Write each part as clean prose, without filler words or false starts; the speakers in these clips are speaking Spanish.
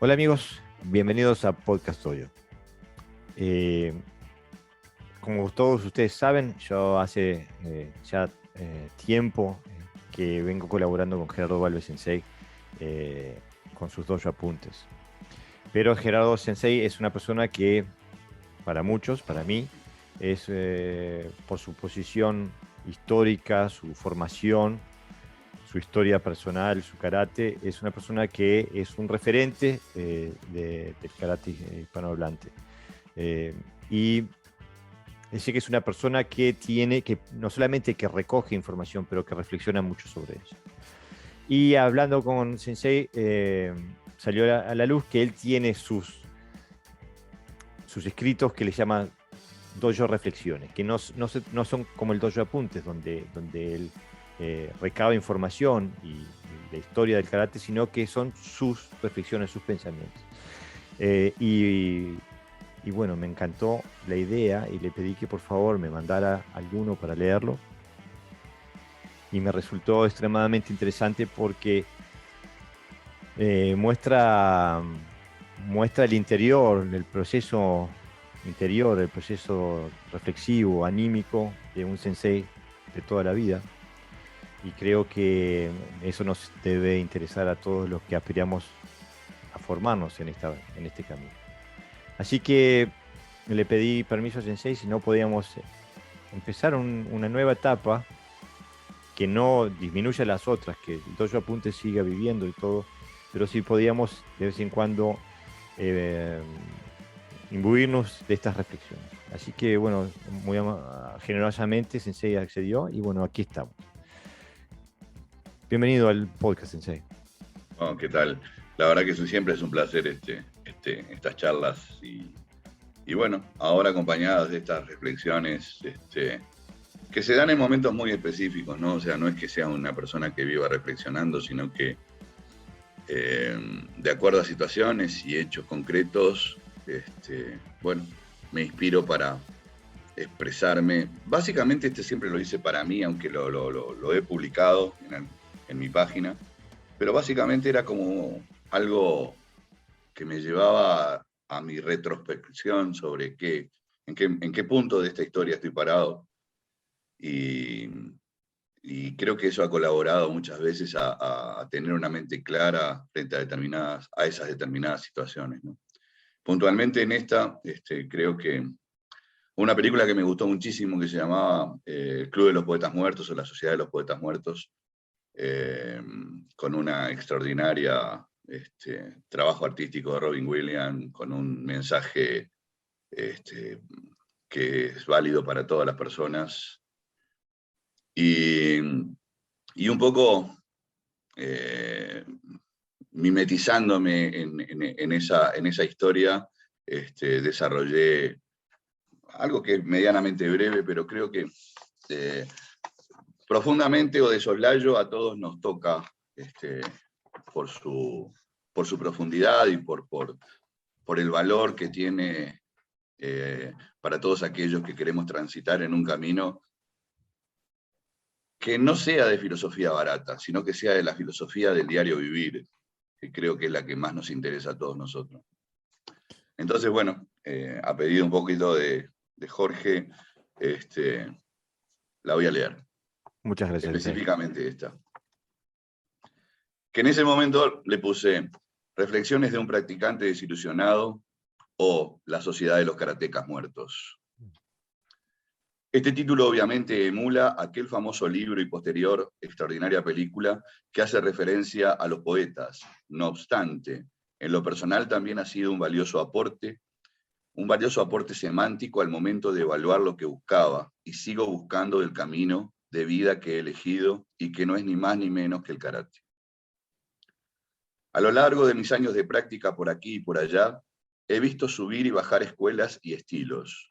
Hola amigos, bienvenidos a Podcast Toyo. Eh, Como todos ustedes saben, yo hace ya tiempo que vengo colaborando con Gerardo Valve Sensei con sus dojo apuntes. Pero Gerardo Sensei es una persona que para muchos, para mí, es por su posición histórica, su formación, su historia personal, su karate, es una persona que es un referente del karate hispanohablante. Y decir que es una persona que tiene, que no solamente que recoge información, pero que reflexiona mucho sobre ella. Y hablando con Sensei, salió a la luz que él tiene sus escritos que le llaman dojo reflexiones, que no son como el dojo apuntes, donde él recaba información y la historia del karate, sino que son sus reflexiones, sus pensamientos. Eh, y, y bueno, me encantó la idea y le pedí que por favor me mandara alguno para leerlo. Y me resultó extremadamente interesante porque muestra el interior, el proceso interior, el proceso reflexivo, anímico de un sensei de toda la vida. Y creo que eso nos debe interesar a todos los que aspiramos a formarnos en este camino. Así que le pedí permiso a Sensei si no podíamos empezar una nueva etapa que no disminuya las otras, que el Dojo Apunte siga viviendo y todo, pero sí podíamos de vez en cuando eh, imbuirnos de estas reflexiones. Así que bueno, muy generosamente Sensei accedió y bueno, aquí estamos. Bienvenido al podcast, Sensei. Oh, ¿qué tal? La verdad que siempre es un placer estas charlas y bueno, ahora acompañadas de estas reflexiones que se dan en momentos muy específicos, ¿no? O sea, no es que sea una persona que viva reflexionando, sino que de acuerdo a situaciones y hechos concretos, bueno, me inspiro para expresarme. Básicamente siempre lo hice para mí, aunque lo he publicado en mi página. Pero básicamente era como algo que me llevaba a mi retrospección sobre en qué punto de esta historia estoy parado. Y, y creo que eso ha colaborado muchas veces a tener una mente clara frente a esas determinadas situaciones, ¿no? Puntualmente en esta, creo que una película que me gustó muchísimo que se llamaba El Club de los Poetas Muertos o La Sociedad de los Poetas Muertos, con una extraordinaria trabajo artístico de Robin Williams, con un mensaje que es válido para todas las personas. Y, y un poco mimetizándome en esa historia, desarrollé algo que es medianamente breve, pero creo que profundamente o de soslayo a todos nos toca por su profundidad y por el valor que tiene para todos aquellos que queremos transitar en un camino que no sea de filosofía barata, sino que sea de la filosofía del diario vivir, que creo que es la que más nos interesa a todos nosotros. Entonces, bueno, a pedido un poquito de Jorge, la voy a leer, Muchas gracias, Sensei. específicamente esta. Que en ese momento le puse Reflexiones de un practicante desilusionado o La sociedad de los karatecas muertos. Este título obviamente emula aquel famoso libro y posterior extraordinaria película que hace referencia a los poetas. No obstante, en lo personal también ha sido un valioso aporte semántico al momento de evaluar lo que buscaba y sigo buscando del camino de vida que he elegido y que no es ni más ni menos que el karate. A lo largo de mis años de práctica por aquí y por allá, he visto subir y bajar escuelas y estilos,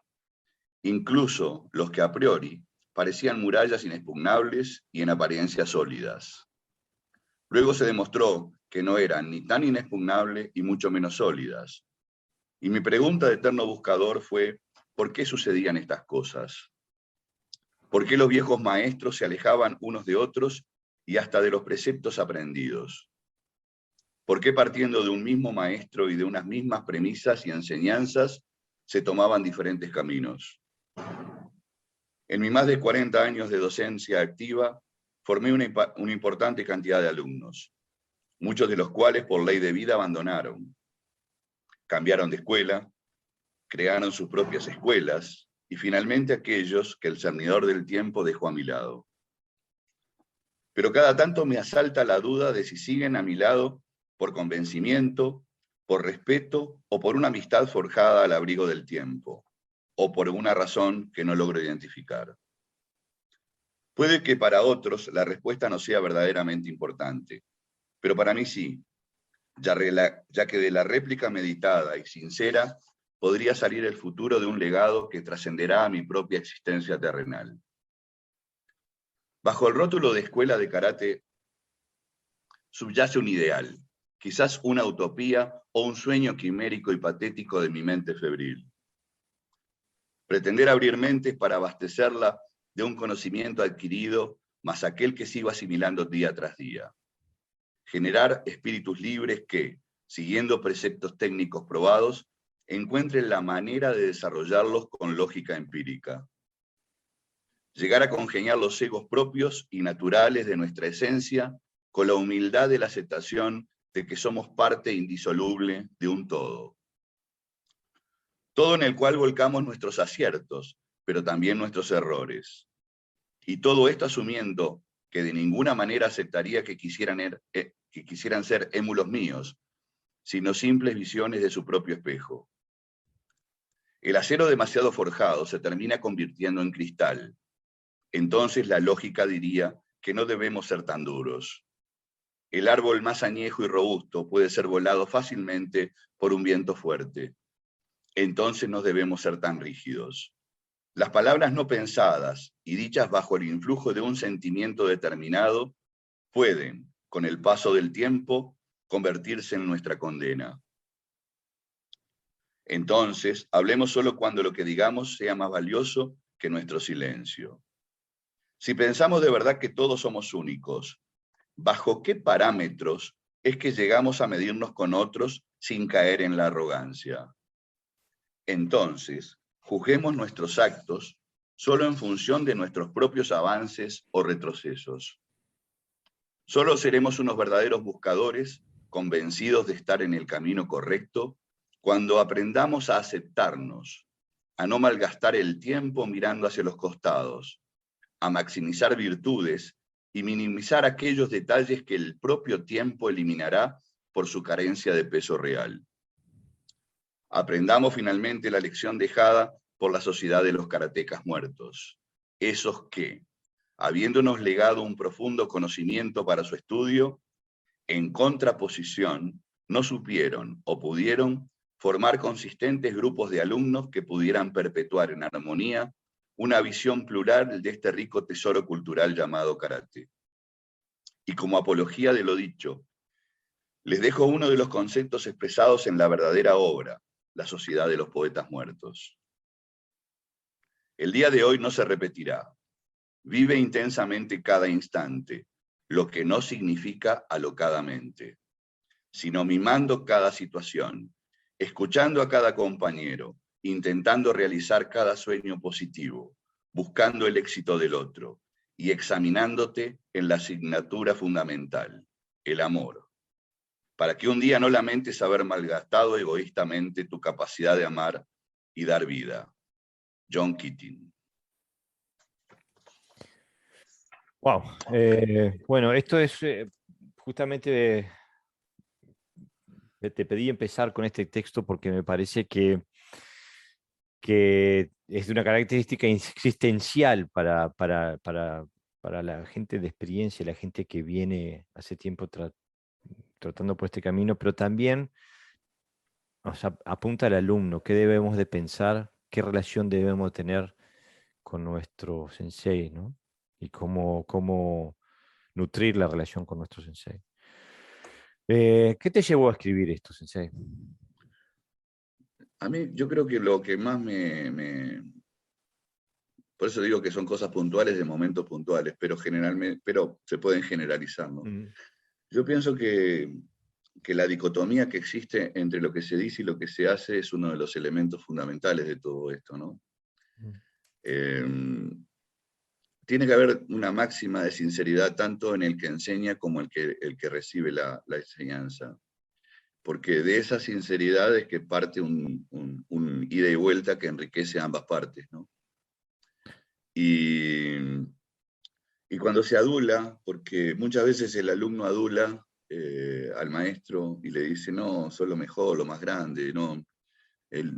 incluso los que a priori parecían murallas inexpugnables y en apariencia sólidas. Luego se demostró que no eran ni tan inexpugnables y mucho menos sólidas. Y mi pregunta de eterno buscador fue, ¿por qué sucedían estas cosas? ¿Por qué los viejos maestros se alejaban unos de otros y hasta de los preceptos aprendidos? ¿Por qué partiendo de un mismo maestro y de unas mismas premisas y enseñanzas se tomaban diferentes caminos? En mis más de 40 años de docencia activa, formé una importante cantidad de alumnos, muchos de los cuales por ley de vida abandonaron, cambiaron de escuela, crearon sus propias escuelas, y finalmente aquellos que el cernidor del tiempo dejó a mi lado. Pero cada tanto me asalta la duda de si siguen a mi lado por convencimiento, por respeto o por una amistad forjada al abrigo del tiempo, o por una razón que no logro identificar. Puede que para otros la respuesta no sea verdaderamente importante, pero para mí sí, ya que de la réplica meditada y sincera podría salir el futuro de un legado que trascenderá a mi propia existencia terrenal. Bajo el rótulo de escuela de karate subyace un ideal, quizás una utopía o un sueño quimérico y patético de mi mente febril. Pretender abrir mentes para abastecerla de un conocimiento adquirido, más aquel que sigo asimilando día tras día. Generar espíritus libres que, siguiendo preceptos técnicos probados, encuentren la manera de desarrollarlos con lógica empírica. Llegar a congeniar los egos propios y naturales de nuestra esencia con la humildad de la aceptación de que somos parte indisoluble de un todo. Todo en el cual volcamos nuestros aciertos, pero también nuestros errores. Y todo esto asumiendo que de ninguna manera aceptaría que quisieran ser émulos míos, sino simples visiones de su propio espejo. El acero demasiado forjado se termina convirtiendo en cristal. Entonces la lógica diría que no debemos ser tan duros. El árbol más añejo y robusto puede ser volado fácilmente por un viento fuerte. Entonces no debemos ser tan rígidos. Las palabras no pensadas y dichas bajo el influjo de un sentimiento determinado pueden, con el paso del tiempo, convertirse en nuestra condena. Entonces, hablemos solo cuando lo que digamos sea más valioso que nuestro silencio. Si pensamos de verdad que todos somos únicos, ¿bajo qué parámetros es que llegamos a medirnos con otros sin caer en la arrogancia? Entonces, juzguemos nuestros actos solo en función de nuestros propios avances o retrocesos. Solo seremos unos verdaderos buscadores, convencidos de estar en el camino correcto, cuando aprendamos a aceptarnos, a no malgastar el tiempo mirando hacia los costados, a maximizar virtudes y minimizar aquellos detalles que el propio tiempo eliminará por su carencia de peso real. Aprendamos finalmente la lección dejada por la sociedad de los karatecas muertos, esos que, habiéndonos legado un profundo conocimiento para su estudio, en contraposición, no supieron o pudieron formar consistentes grupos de alumnos que pudieran perpetuar en armonía una visión plural de este rico tesoro cultural llamado karate. Y como apología de lo dicho, les dejo uno de los conceptos expresados en la verdadera obra, La Sociedad de los Poetas Muertos. El día de hoy no se repetirá. Vive intensamente cada instante, lo que no significa alocadamente, sino mimando cada situación, escuchando a cada compañero, intentando realizar cada sueño positivo, buscando el éxito del otro y examinándote en la asignatura fundamental, el amor, para que un día no lamentes haber malgastado egoístamente tu capacidad de amar y dar vida. John Keating. Wow. Bueno, esto es justamente te pedí empezar con este texto porque me parece que es de una característica existencial para la gente de experiencia, la gente que viene hace tiempo tratando por este camino, pero también apunta al alumno, qué debemos de pensar, qué relación debemos tener con nuestro sensei, ¿no? Y cómo nutrir la relación con nuestro sensei. ¿Qué te llevó a escribir esto, sensei? A mí, yo creo que lo que más por eso digo que son cosas puntuales de momentos puntuales, pero se pueden generalizar, ¿no? Mm. Yo pienso que que la dicotomía que existe entre lo que se dice y lo que se hace es uno de los elementos fundamentales de todo esto, ¿no? Eh, Tiene que haber una máxima de sinceridad tanto en el que enseña como el que recibe la enseñanza. Porque de esa sinceridad es que parte un ida y vuelta que enriquece a ambas partes, ¿no? Y, y cuando se adula, porque muchas veces el alumno adula al maestro y le dice, no, sos lo mejor, lo más grande, no,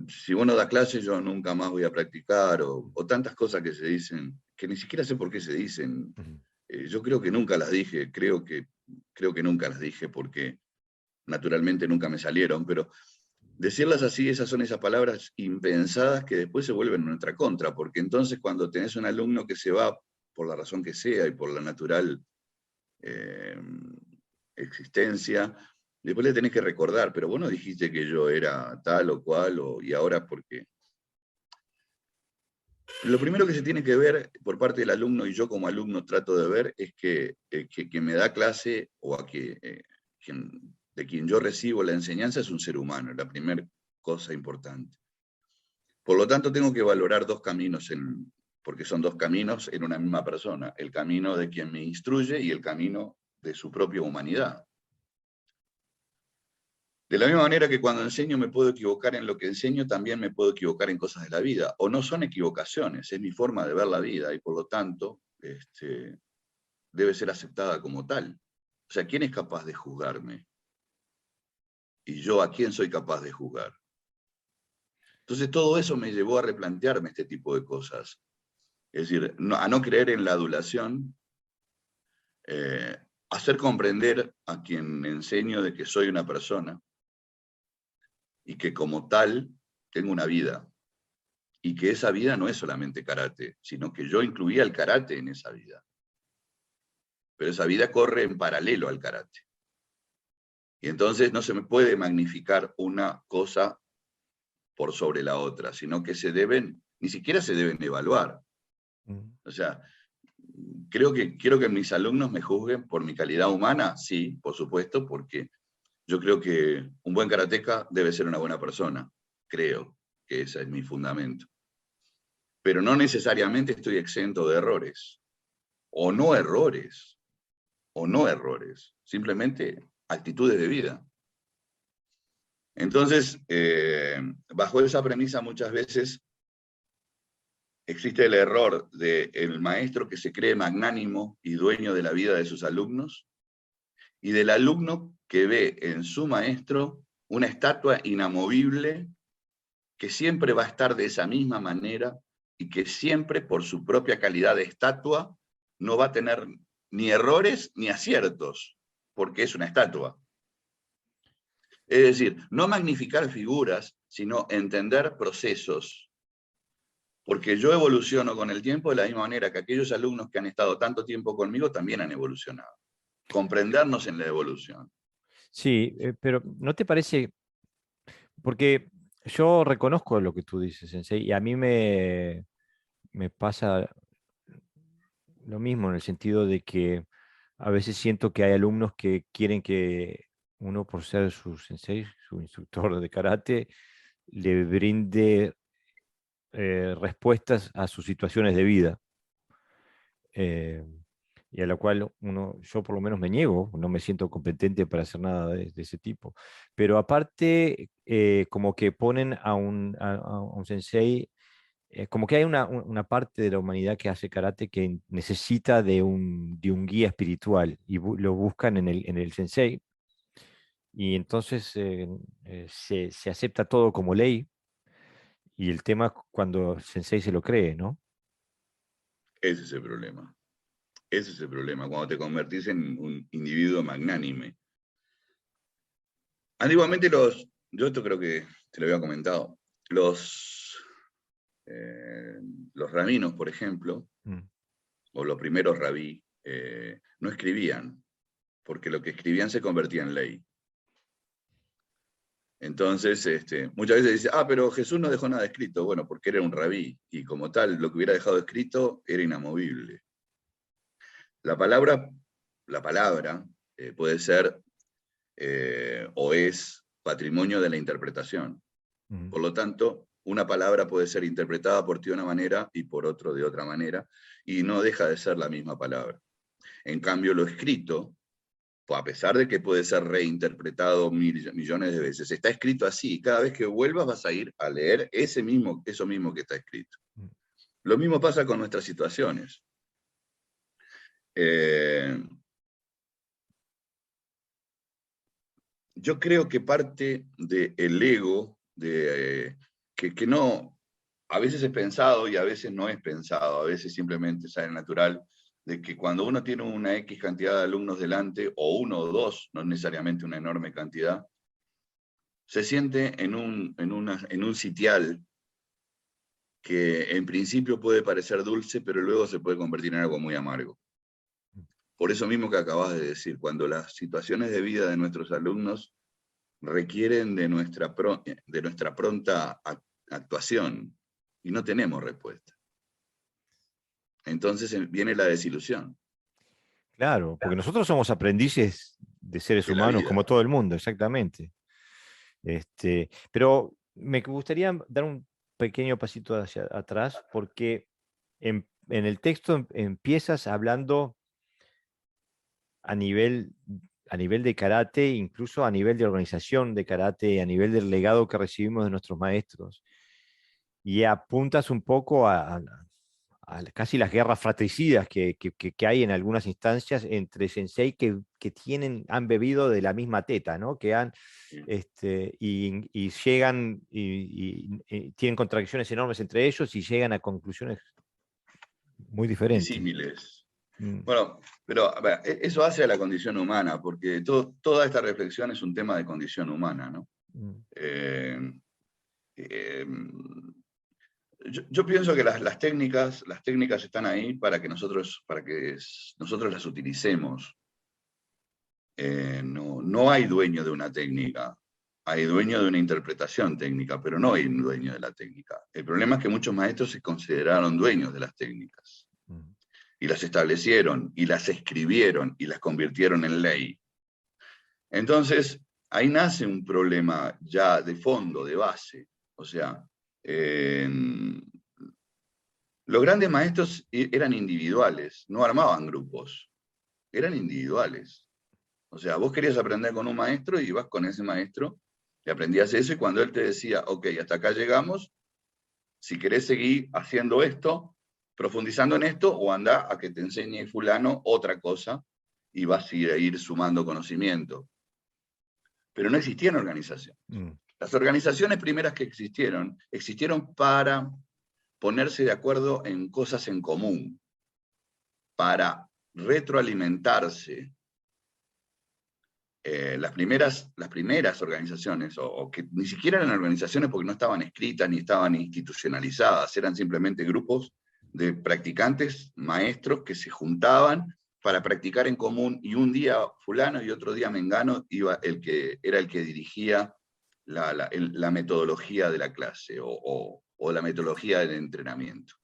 si vos no das clase yo nunca más voy a practicar, o tantas cosas que se dicen, que ni siquiera sé por qué se dicen. Yo creo que nunca las dije, creo que nunca las dije porque naturalmente nunca me salieron, pero decirlas así, esas son esas palabras impensadas que después se vuelven nuestra contra, porque entonces cuando tenés un alumno que se va por la razón que sea y por la natural eh, existencia, después le tenés que recordar, pero vos no dijiste que yo era tal o cual, y ahora porque... Lo primero que se tiene que ver por parte del alumno, y yo como alumno trato de ver, es que quien me da clase o de quien yo recibo la enseñanza es un ser humano, la primera cosa importante. Por lo tanto, tengo que valorar dos caminos, porque son dos caminos en una misma persona, el camino de quien me instruye y el camino de su propia humanidad. De la misma manera que cuando enseño me puedo equivocar en lo que enseño, también me puedo equivocar en cosas de la vida. O no son equivocaciones, es mi forma de ver la vida y por lo tanto debe ser aceptada como tal. O sea, ¿quién es capaz de juzgarme? Y yo, ¿a quién soy capaz de juzgar? Entonces todo eso me llevó a replantearme este tipo de cosas. Es decir, a no creer en la adulación, hacer comprender a quien enseño de que soy una persona y que como tal tengo una vida. Y que esa vida no es solamente karate, sino que yo incluía el karate en esa vida. Pero esa vida corre en paralelo al karate. Y entonces no se me puede magnificar una cosa por sobre la otra, sino que ni siquiera se deben evaluar. O sea, quiero que mis alumnos me juzguen por mi calidad humana, sí, por supuesto, porque yo creo que un buen karateca debe ser una buena persona. Creo que ese es mi fundamento. Pero no necesariamente estoy exento de errores. O no errores, simplemente actitudes de vida. Entonces, bajo esa premisa muchas veces existe el error del maestro que se cree magnánimo y dueño de la vida de sus alumnos, y del alumno que ve en su maestro una estatua inamovible que siempre va a estar de esa misma manera y que siempre por su propia calidad de estatua no va a tener ni errores ni aciertos, porque es una estatua. Es decir, no magnificar figuras, sino entender procesos. Porque yo evoluciono con el tiempo de la misma manera que aquellos alumnos que han estado tanto tiempo conmigo también han evolucionado. Comprendernos en la evolución. Sí, pero ¿no te parece? Porque yo reconozco lo que tú dices, Sensei, y a mí me pasa lo mismo en el sentido de que a veces siento que hay alumnos que quieren que uno, por ser su sensei, su instructor de karate, le brinde respuestas a sus situaciones de vida. eh, y a la cual yo por lo menos me niego, no me siento competente para hacer nada de ese tipo. Pero aparte, como que ponen a un sensei, como que hay una parte de la humanidad que hace karate que necesita de un guía espiritual y lo buscan en el sensei. Y entonces se acepta todo como ley y el tema es cuando el sensei se lo cree, ¿no? Ese es el problema. Ese es el problema, cuando te convertís en un individuo magnánime. Antiguamente yo esto creo que te lo había comentado, los rabinos, por ejemplo, Mm. o los primeros rabí, no escribían, porque lo que escribían se convertía en ley. Entonces, muchas veces dice, pero Jesús no dejó nada escrito. Bueno, porque era un rabí, y como tal, lo que hubiera dejado escrito era inamovible. La palabra puede ser o es patrimonio de la interpretación. Mm. Por lo tanto, una palabra puede ser interpretada por ti de una manera y por otro de otra manera, y no deja de ser la misma palabra. En cambio, lo escrito, pues a pesar de que puede ser reinterpretado millones de veces, está escrito así. Cada vez que vuelvas vas a ir a leer eso mismo que está escrito. Mm. Lo mismo pasa con nuestras situaciones. Yo creo que parte del ego, que no, a veces es pensado y a veces no es pensado, a veces simplemente sale natural, de que cuando uno tiene una X cantidad de alumnos delante, o uno o dos, no necesariamente una enorme cantidad, se siente en un sitial que en principio puede parecer dulce, pero luego se puede convertir en algo muy amargo. Por eso mismo que acabas de decir, cuando las situaciones de vida de nuestros alumnos requieren de nuestra pronta actuación y no tenemos respuesta. Entonces viene la desilusión Claro, porque nosotros somos aprendices de seres de la humanos vida. como todo el mundo, exactamente. Pero me gustaría dar un pequeño pasito hacia atrás porque en el texto empiezas hablando a nivel, a nivel de karate, incluso a nivel de organización de karate, a nivel del legado que recibimos de nuestros maestros. Y apuntas un poco a casi las guerras fratricidas que hay en algunas instancias entre sensei que han bebido de la misma teta, ¿no? Que han, y llegan y tienen contradicciones enormes entre ellos y llegan a conclusiones muy diferentes. Disímiles. Mm. Bueno, pero a ver, eso hace a la condición humana, porque toda esta reflexión es un tema de condición humana, ¿no? Mm. Eh, eh, yo pienso que las técnicas están ahí para que nosotros las utilicemos. No hay dueño de una técnica, hay dueño de una interpretación técnica, pero no hay un dueño de la técnica. El problema es que muchos maestros se consideraron dueños de las técnicas Mm. y las establecieron y las escribieron y las convirtieron en ley. Entonces, ahí nace un problema ya de fondo, de base. O sea, eh, los grandes maestros eran individuales, no armaban grupos, eran individuales. O sea, vos querías aprender con un maestro y ibas con ese maestro y aprendías eso y cuando él te decía, ok, hasta acá llegamos, si querés seguir haciendo esto, profundizando en esto, o anda a que te enseñe fulano otra cosa y vas a ir sumando conocimiento. Pero no existían organizaciones. Mm. Las organizaciones primeras que existieron para ponerse de acuerdo en cosas en común, para retroalimentarse. Las primeras organizaciones, o que ni siquiera eran organizaciones porque no estaban escritas ni estaban institucionalizadas, eran simplemente grupos de practicantes, maestros que se juntaban para practicar en común, y un día fulano y otro día mengano era el que dirigía la metodología de la clase o la metodología del entrenamiento.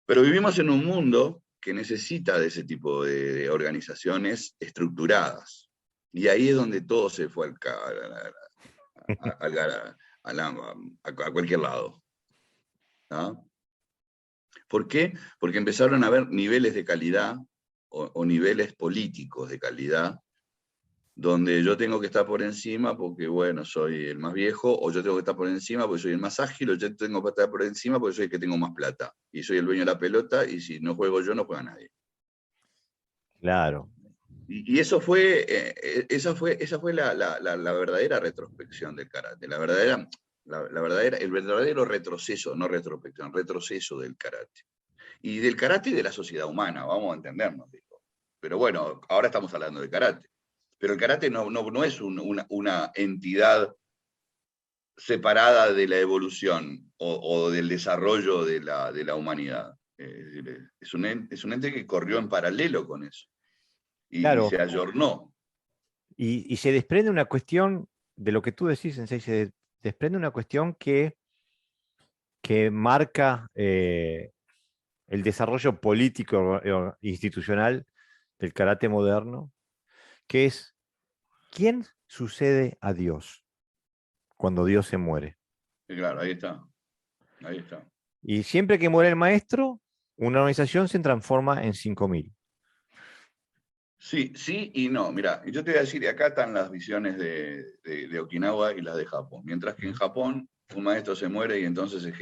Pero vivimos en un mundo que necesita de ese tipo de organizaciones estructuradas. Y ahí es donde todo se fue a cualquier lado. ¿No? ¿Por qué? Porque empezaron a haber niveles de calidad o niveles políticos de calidad, donde yo tengo que estar por encima porque, bueno, soy el más viejo, o yo tengo que estar por encima porque soy el más ágil, o yo tengo que estar por encima porque soy el que tengo más plata, y soy el dueño de la pelota, y si no juego yo, no juega nadie. Claro. Y esa fue la verdadera retrospección del karate, el verdadero retroceso, no retrospección, retroceso del karate. Y del karate y de la sociedad humana, vamos a entendernos. Digo. Pero bueno, ahora estamos hablando de karate. Pero el karate no es una entidad separada de la evolución o del desarrollo de la humanidad. Es un ente que corrió en paralelo con eso y Claro. se ayornó. Y se desprende una cuestión de lo que tú decís, Sensei, se desprende una cuestión que marca el desarrollo político e institucional del karate moderno, que es, ¿quién sucede a Dios cuando Dios se muere? Y claro, ahí está. Ahí está. Y siempre que muere el maestro, una organización se transforma en 5.000. Sí, sí y no. Mira, yo te voy a decir, acá están las visiones de Okinawa y las de Japón. Mientras que en Japón un maestro se muere y entonces se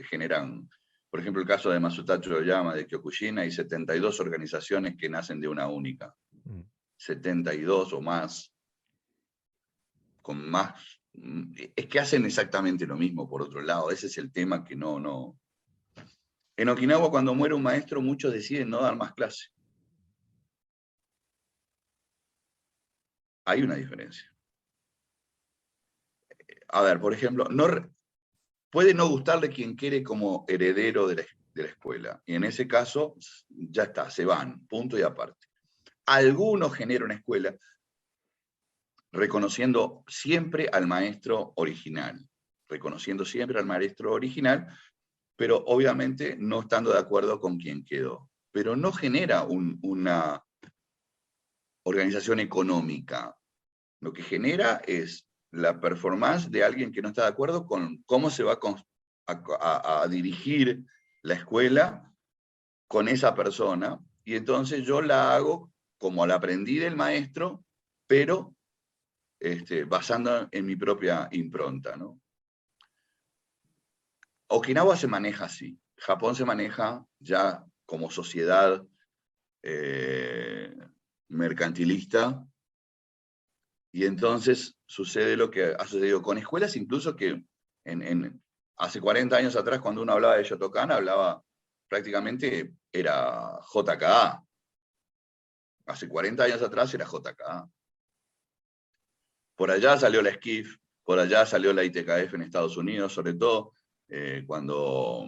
generan, por ejemplo, el caso de Masutacho Oyama de Kyokushin, hay 72 organizaciones que nacen de una única. 72 o más, con más. Es que hacen exactamente lo mismo, por otro lado. Ese es el tema que no. En Okinawa, cuando muere un maestro, muchos deciden no dar más clase. Hay una diferencia. A ver, por ejemplo, puede no gustarle quien quiere como heredero de la escuela. Y en ese caso, ya está, se van, punto y aparte. Algunos generan una escuela reconociendo siempre al maestro original, pero obviamente no estando de acuerdo con quien quedó. Pero no genera una organización económica. Lo que genera es la performance de alguien que no está de acuerdo con cómo se va a dirigir la escuela con esa persona, y entonces yo la hago como la aprendí del maestro, pero basando en mi propia impronta, ¿no? Okinawa se maneja así, Japón se maneja ya como sociedad eh, mercantilista, y entonces sucede lo que ha sucedido con escuelas, incluso que hace 40 años atrás, cuando uno hablaba de Shotokan, hablaba prácticamente, era JKA. Hace 40 años atrás era JKA. Por allá salió la SKIF, por allá salió la ITKF en Estados Unidos, sobre todo cuando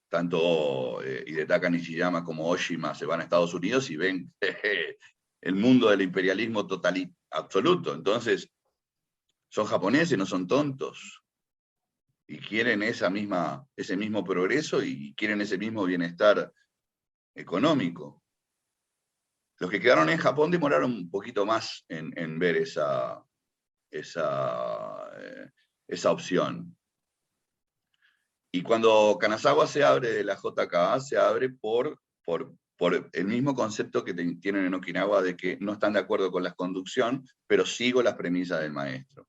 tanto Hidetaka Nishiyama como Oshima se van a Estados Unidos y ven el mundo del imperialismo total y absoluto. Entonces, son japoneses, no son tontos, y quieren ese mismo progreso y quieren ese mismo bienestar económico. Los que quedaron en Japón demoraron un poquito más en ver esa opción. Y cuando Kanazawa se abre de la JKA, se abre por el mismo concepto que tienen en Okinawa de que no están de acuerdo con la conducción, pero sigo las premisas del maestro.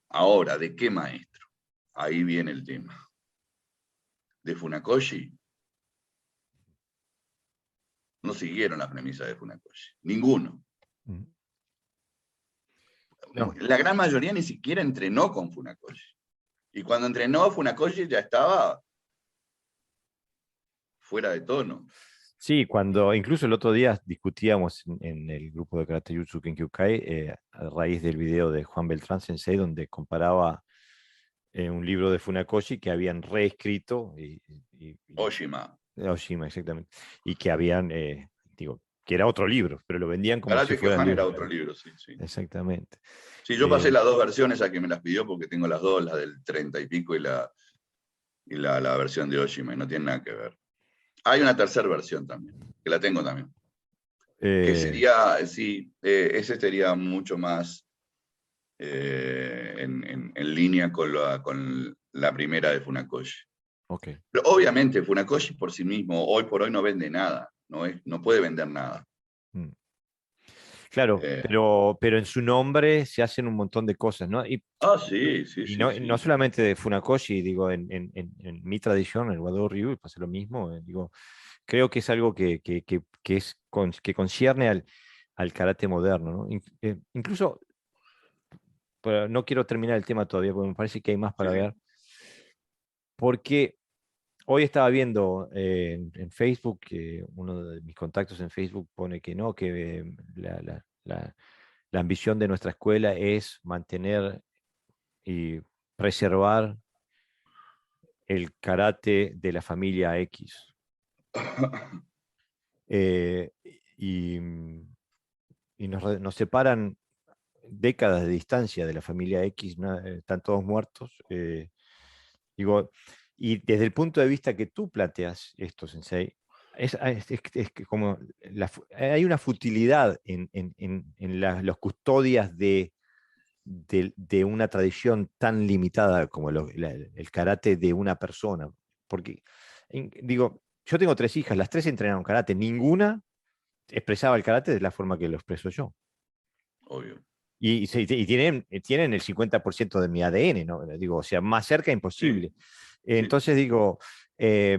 Ahora, ¿de qué maestro? Ahí viene el tema. ¿De Funakoshi? No siguieron las premisas de Funakoshi. Ninguno. No. La gran mayoría ni siquiera entrenó con Funakoshi. Y cuando entrenó, Funakoshi ya estaba fuera de tono. Sí, cuando incluso el otro día discutíamos en el grupo de Karate Jutsu Kenkyukai, a raíz del video de Juan Beltrán Sensei, donde comparaba un libro de Funakoshi que habían reescrito, Oshima. Oshima, exactamente, y que habían, digo, que era otro libro, pero lo vendían como si Karate fuera el Kyohan era libro. otro libro, sí, sí. Exactamente. Sí, yo pasé las dos versiones a que me las pidió porque tengo las dos, la del 30 y pico y la versión de Oshima, y no tiene nada que ver. Hay una tercera versión también, que la tengo también. Que sería, sí, ese sería mucho más en línea con la primera de Funakoshi. Okay. Pero obviamente Funakoshi por sí mismo, hoy por hoy no vende nada, no puede vender nada. Claro, pero en su nombre se hacen un montón de cosas, ¿no? Sí, sí, Y sí, no, sí. no solamente de Funakoshi, digo, en mi tradición, el Wado Ryu, pasa lo mismo, digo, creo que es algo que concierne al karate moderno, ¿no? Incluso, pero no quiero terminar el tema todavía, porque me parece que hay más Sí, para sí. ver, porque hoy estaba viendo en Facebook, que uno de mis contactos en Facebook pone que no, que la ambición de nuestra escuela es mantener y preservar el karate de la familia X. Eh, y y nos separan décadas de distancia de la familia X, ¿no? Están todos muertos. Digo, y desde el punto de vista que tú planteas esto, Sensei, es que como hay una futilidad en los custodias de una tradición tan limitada como el karate de una persona. Porque, digo, yo tengo 3 hijas, las 3 entrenaron karate, ninguna expresaba el karate de la forma que lo expreso yo. Obvio. Y tienen el 50% de mi ADN, ¿no? Digo, o sea, más cerca Sí, imposible. sí. Entonces digo, eh,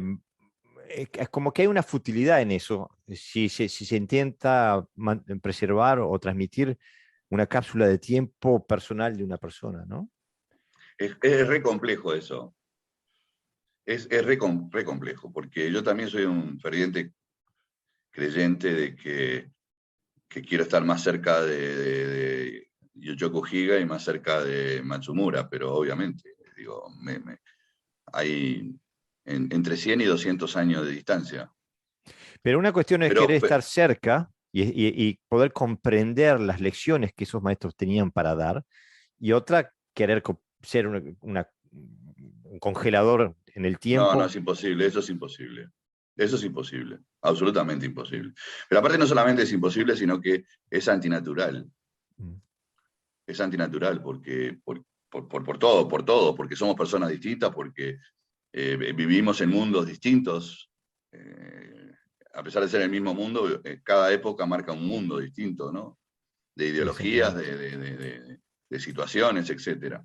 es como que hay una futilidad en eso, si se intenta preservar o transmitir una cápsula de tiempo personal de una persona, ¿no? Es re complejo eso. Es re complejo, porque yo también soy un ferviente creyente de que quiero estar más cerca de Yoshiko Higa y más cerca de Matsumura, pero obviamente, digo, hay entre 100 y 200 años de distancia. Pero una cuestión es Pero, querer estar cerca y poder comprender las lecciones que esos maestros tenían para dar, y otra, querer ser un congelador en el no, no, tiempo. es imposible, eso es imposible. Eso es imposible, absolutamente imposible. Pero aparte no solamente es imposible, sino que es antinatural. Mm. Es antinatural porque, por todo, porque somos personas distintas, porque vivimos en mundos distintos. A pesar de ser el mismo mundo, cada época marca un mundo distinto, ¿no? De ideologías, Exactamente. de situaciones, etc.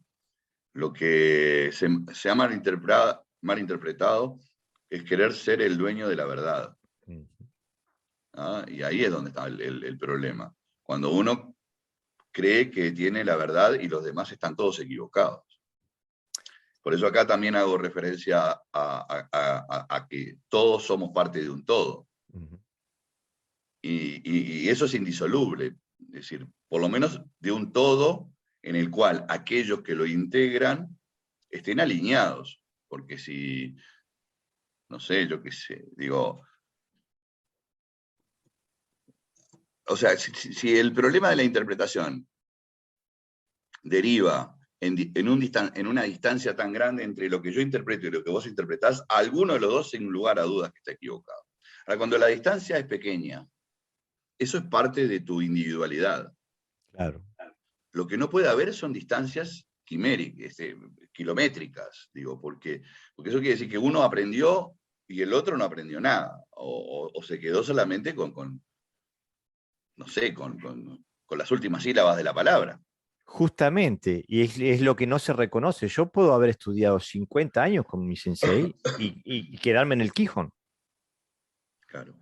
Lo que se ha malinterpretado es querer ser el dueño de la verdad. Mm. ¿Ah? Y ahí es donde está el problema. Cuando uno cree que tiene la verdad y los demás están todos equivocados. Por eso acá también hago referencia a que todos somos parte de un todo. Mm. Y eso es indisoluble. Es decir, por lo menos de un todo en el cual aquellos que lo integran estén alineados. Porque si, no sé, yo qué sé, digo, o sea, si el problema de la interpretación deriva en una distancia tan grande entre lo que yo interpreto y lo que vos interpretás, alguno de los dos, sin lugar a dudas, que está equivocado. Ahora, cuando la distancia es pequeña, eso es parte de tu individualidad. Claro. Lo que no puede haber son distancias quiméricas, kilométricas, digo, porque eso quiere decir que uno aprendió y el otro no aprendió nada, o se quedó solamente no sé, con las últimas sílabas de la palabra. Justamente, y es lo que no se reconoce. Yo puedo haber estudiado 50 años con mi sensei y quedarme en el Quijón. Claro.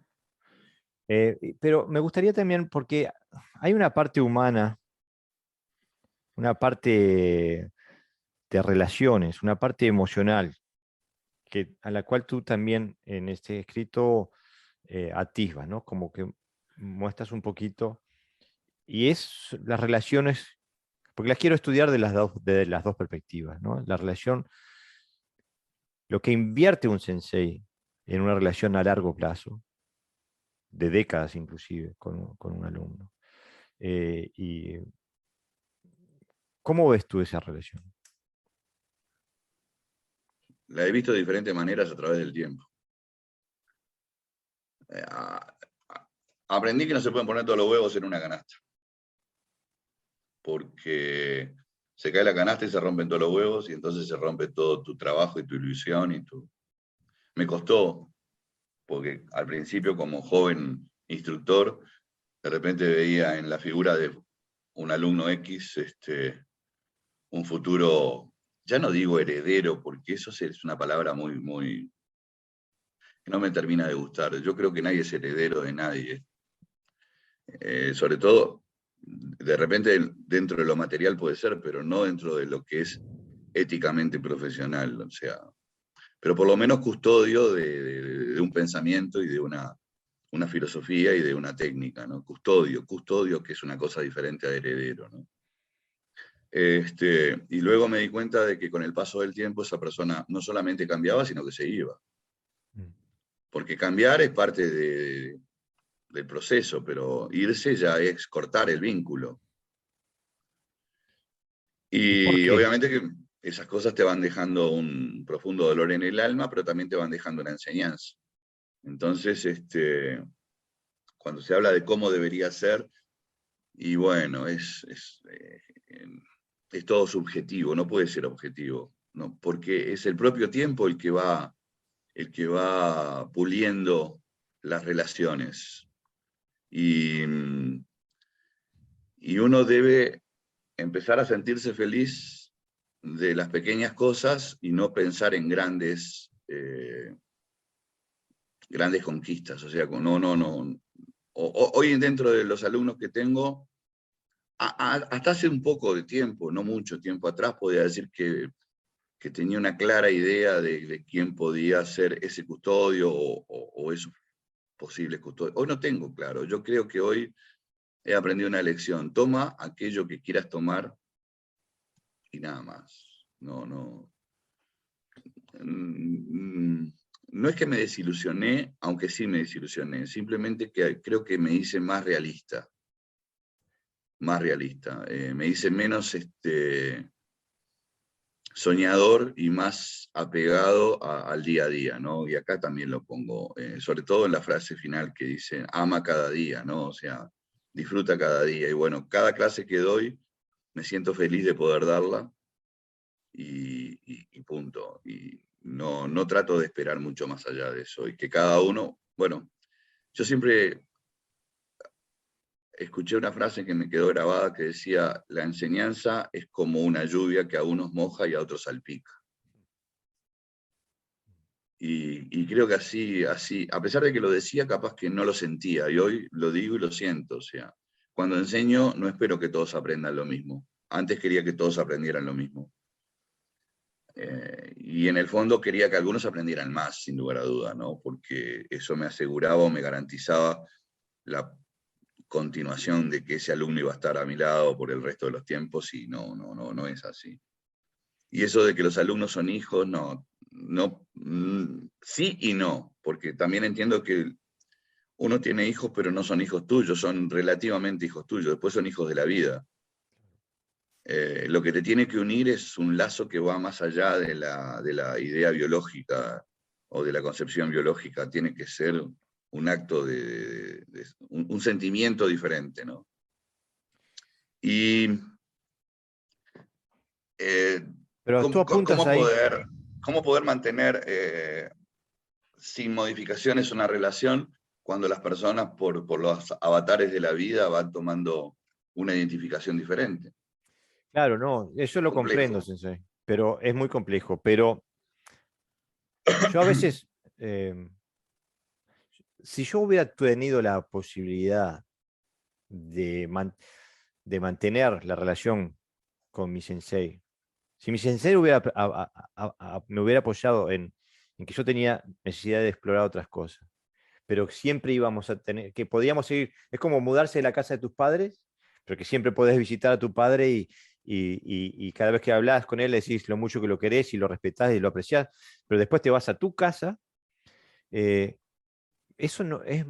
Pero me gustaría también, porque hay una parte humana, una parte de relaciones, una parte emocional, a la cual tú también en este escrito atisbas, ¿no? Como que muestras un poquito, y es las relaciones, porque las quiero estudiar de las dos perspectivas, ¿no? La relación, lo que invierte un sensei en una relación a largo plazo, de décadas inclusive, con un alumno. ¿Y cómo ves tú esa relación? La he visto de diferentes maneras a través del tiempo. Aprendí que no se pueden poner todos los huevos en una canasta, porque se cae la canasta y se rompen todos los huevos y entonces se rompe todo tu trabajo y tu ilusión Me costó, porque al principio como joven instructor, de repente veía en la figura de un alumno X un futuro, ya no digo heredero, porque eso es una palabra que no me termina de gustar. Yo creo que nadie es heredero de nadie. Sobre todo, de repente dentro de lo material puede ser, pero no dentro de lo que es éticamente profesional, o sea, pero por lo menos custodio de un pensamiento y de una filosofía y de una técnica, ¿no? Custodio que es una cosa diferente a heredero, ¿no? Y luego me di cuenta de que con el paso del tiempo esa persona no solamente cambiaba, sino que se iba. Mm. Porque cambiar es parte del proceso, pero irse ya es cortar el vínculo. ¿Y por Y qué? obviamente que esas cosas te van dejando un profundo dolor en el alma, pero también te van dejando una enseñanza. Entonces, cuando se habla de cómo debería ser, y bueno, es todo subjetivo, no puede ser objetivo, ¿no? Porque es el propio tiempo el que va puliendo las relaciones. Y, y uno debe empezar a sentirse feliz de las pequeñas cosas y no pensar en grandes conquistas. O sea, no. Hoy dentro de los alumnos que tengo, hasta hace un poco de tiempo, no mucho tiempo atrás, podía decir que tenía una clara idea de quién podía ser ese custodio o esos posibles custodios. Hoy no tengo claro. Yo creo que hoy he aprendido una lección. Toma aquello que quieras tomar y nada más. No. No es que me desilusioné, aunque sí me desilusioné. Simplemente que creo que me hice más realista. Más realista. Me hice menos soñador y más apegado al día a día, ¿no? Y acá también lo pongo, sobre todo en la frase final que dice, ama cada día, ¿no? O sea, disfruta cada día. Y bueno, cada clase que doy, me siento feliz de poder darla y punto. Y no trato de esperar mucho más allá de eso. Y que cada uno, bueno, yo siempre escuché una frase que me quedó grabada que decía, la enseñanza es como una lluvia que a unos moja y a otros salpica. Y creo que así, a pesar de que lo decía, capaz que no lo sentía, y hoy lo digo y lo siento. O sea, cuando enseño no espero que todos aprendan lo mismo. Antes quería que todos aprendieran lo mismo. Y en el fondo quería que algunos aprendieran más, sin lugar a duda, ¿no? Porque eso me aseguraba o me garantizaba la continuación de que ese alumno iba a estar a mi lado por el resto de los tiempos, y no es así. Y eso de que los alumnos son hijos, sí y no, porque también entiendo que uno tiene hijos, pero no son hijos tuyos, son relativamente hijos tuyos, después son hijos de la vida. Lo que te tiene que unir es un lazo que va más allá de la idea biológica o de la concepción biológica, tiene que ser un acto un sentimiento diferente, ¿no? Y Pero tú apuntas ahí. ¿cómo poder mantener sin modificaciones una relación cuando las personas por los avatares de la vida van tomando una identificación diferente? Claro, no, eso lo comprendo, Complejo. Sensei, pero es muy complejo. Pero yo a veces, si yo hubiera tenido la posibilidad de, de mantener la relación con mi sensei, si mi sensei me hubiera apoyado en que yo tenía necesidad de explorar otras cosas, pero siempre íbamos a tener, que podíamos seguir, es como mudarse de la casa de tus padres, pero que siempre podés visitar a tu padre y cada vez que hablas con él le decís lo mucho que lo querés y lo respetás y lo apreciás, pero después te vas a tu casa. Eso no es,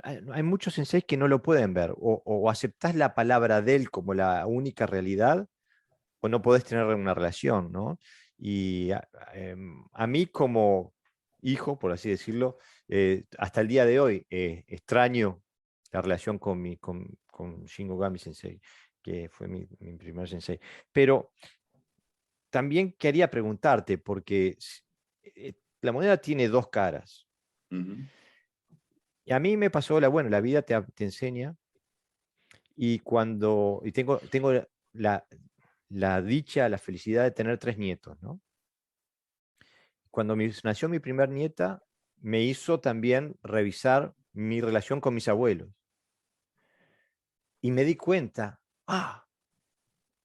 hay muchos senseis que no lo pueden ver, o aceptás la palabra de él como la única realidad, o no podés tener una relación, ¿no? Y a mí como hijo, por así decirlo, hasta el día de hoy extraño la relación con Shinigami Sensei, que fue mi primer sensei. Pero también quería preguntarte, porque la moneda tiene dos caras. Uh-huh. Y a mí me pasó, bueno, la vida te enseña, y tengo la dicha, la felicidad de tener 3 nietos, ¿no? Cuando nació mi primer nieta, me hizo también revisar mi relación con mis abuelos. Y me di cuenta,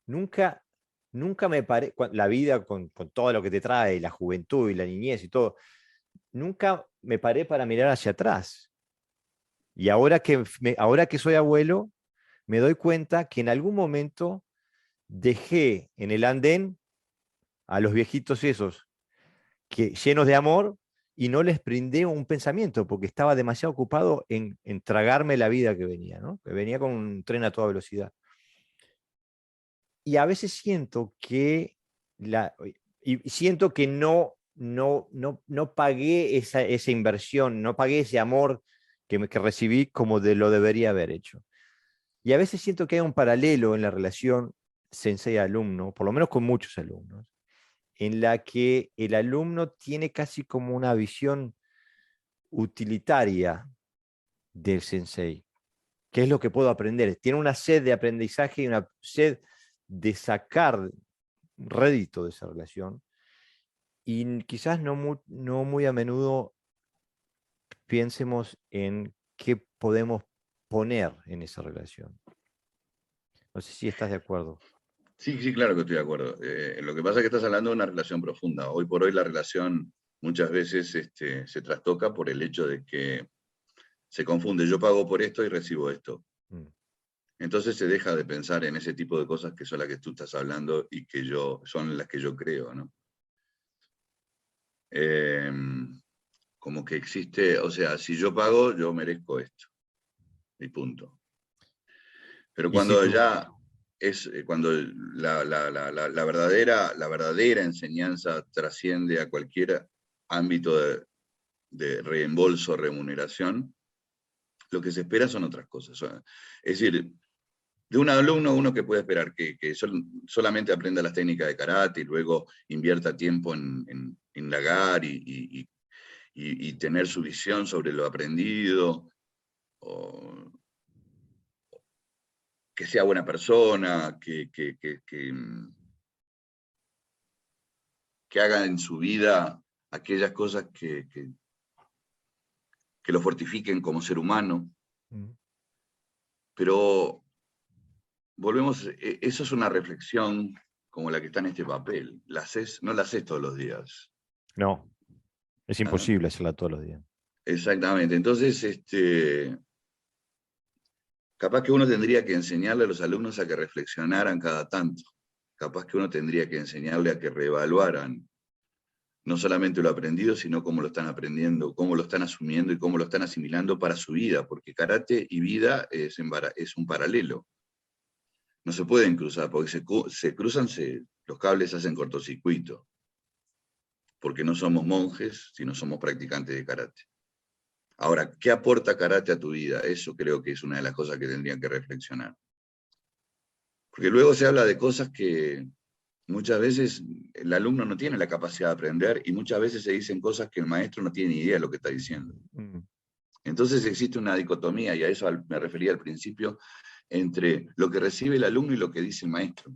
nunca, nunca me paré, la vida con todo lo que te trae, la juventud y la niñez y todo, nunca me paré para mirar hacia atrás. Y ahora que soy abuelo, me doy cuenta que en algún momento dejé en el andén a los viejitos esos, llenos de amor, y no les brindé un pensamiento, porque estaba demasiado ocupado en tragarme la vida que venía, ¿no? Que venía con un tren a toda velocidad. Y a veces siento que no no pagué esa inversión, no pagué ese amor que recibí como lo debería haber hecho. Y a veces siento que hay un paralelo en la relación sensei-alumno, por lo menos con muchos alumnos, en la que el alumno tiene casi como una visión utilitaria del sensei. ¿Qué es lo que puedo aprender? Tiene una sed de aprendizaje y una sed de sacar rédito de esa relación. Y quizás no muy a menudo pensemos en qué podemos poner en esa relación. No sé si estás de acuerdo. Sí, sí, claro que estoy de acuerdo. Lo que pasa es que estás hablando de una relación profunda. Hoy por hoy la relación muchas veces se trastoca por el hecho de que se confunde. Yo pago por esto y recibo esto. Mm. Entonces se deja de pensar en ese tipo de cosas que son las que tú estás hablando y que son las que yo creo, ¿no? Como que existe, o sea, si yo pago, yo merezco esto. Y punto. Pero Y si cuando tú, ya cuando la verdadera enseñanza trasciende a cualquier ámbito de reembolso, remuneración, lo que se espera son otras cosas. Es decir, de un alumno uno que puede esperar que solamente aprenda las técnicas de karate y luego invierta tiempo en indagar y tener su visión sobre lo aprendido, o que sea buena persona, que haga en su vida aquellas cosas que lo fortifiquen como ser humano. mm, Pero volvemos, eso es una reflexión como la que está en este papel. No la haces todos los días. no, es ¿Ah? imposible hacerla todos los días. Exactamente. Entonces, capaz que uno tendría que enseñarle a los alumnos a que reflexionaran cada tanto. Capaz que uno tendría que enseñarle a que reevaluaran no solamente lo aprendido, sino cómo lo están aprendiendo, cómo lo están asumiendo y cómo lo están asimilando para su vida, porque karate y vida es un paralelo. No se pueden cruzar, porque se cruzan, los cables hacen cortocircuito, porque no somos monjes, sino somos practicantes de karate. Ahora, ¿qué aporta karate a tu vida? Eso creo que es una de las cosas que tendrían que reflexionar. Porque luego se habla de cosas que muchas veces el alumno no tiene la capacidad de aprender y muchas veces se dicen cosas que el maestro no tiene ni idea de lo que está diciendo. Mm. Entonces existe una dicotomía, y a eso me refería al principio, entre lo que recibe el alumno y lo que dice el maestro.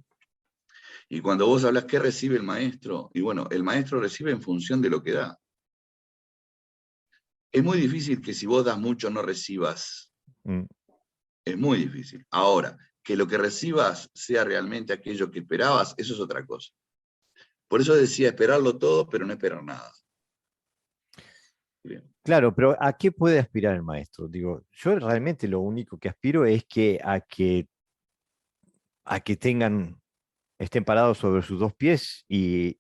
Y cuando vos hablas qué recibe el maestro, y bueno, el maestro recibe en función de lo que da. Es muy difícil que si vos das mucho no recibas. Mm. Es muy difícil. Ahora, que lo que recibas sea realmente aquello que esperabas, eso es otra cosa. Por eso decía esperarlo todo, pero no esperar nada. Bien. Claro, pero ¿a qué puede aspirar el maestro? Digo, yo realmente lo único que aspiro es a que estén parados sobre sus dos pies y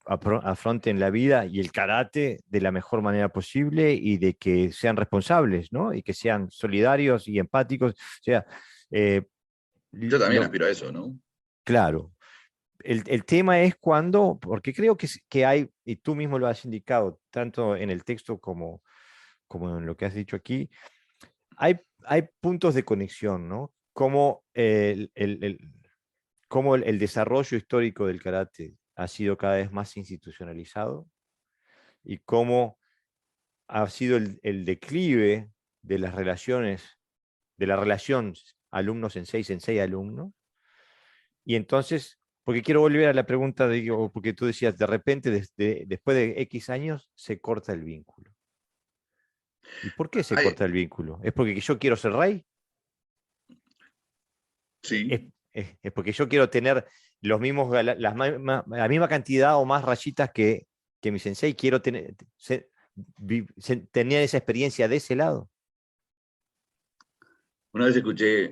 afronten la vida y el karate de la mejor manera posible y de que sean responsables, ¿no? Y que sean solidarios y empáticos. O sea, eh, Yo también lo, aspiro a eso, ¿no? claro. El tema es cuando, porque creo que hay, y tú mismo lo has indicado, tanto en el texto como en lo que has dicho aquí, hay puntos de conexión, ¿no? Como cómo el desarrollo histórico del karate ha sido cada vez más institucionalizado y cómo ha sido el declive de las relaciones, de la relación alumno-sensei, sensei-alumno. Y entonces, porque quiero volver a la pregunta, porque tú decías, de repente, después de X años, se corta el vínculo. ¿Y por qué se Ay, corta el vínculo? ¿Es porque yo quiero ser rey? ¿Es, sí. es porque yo quiero tener los mismos, la misma cantidad o más rayitas que mi sensei? Quiero tener esa experiencia de ese lado. Una vez escuché,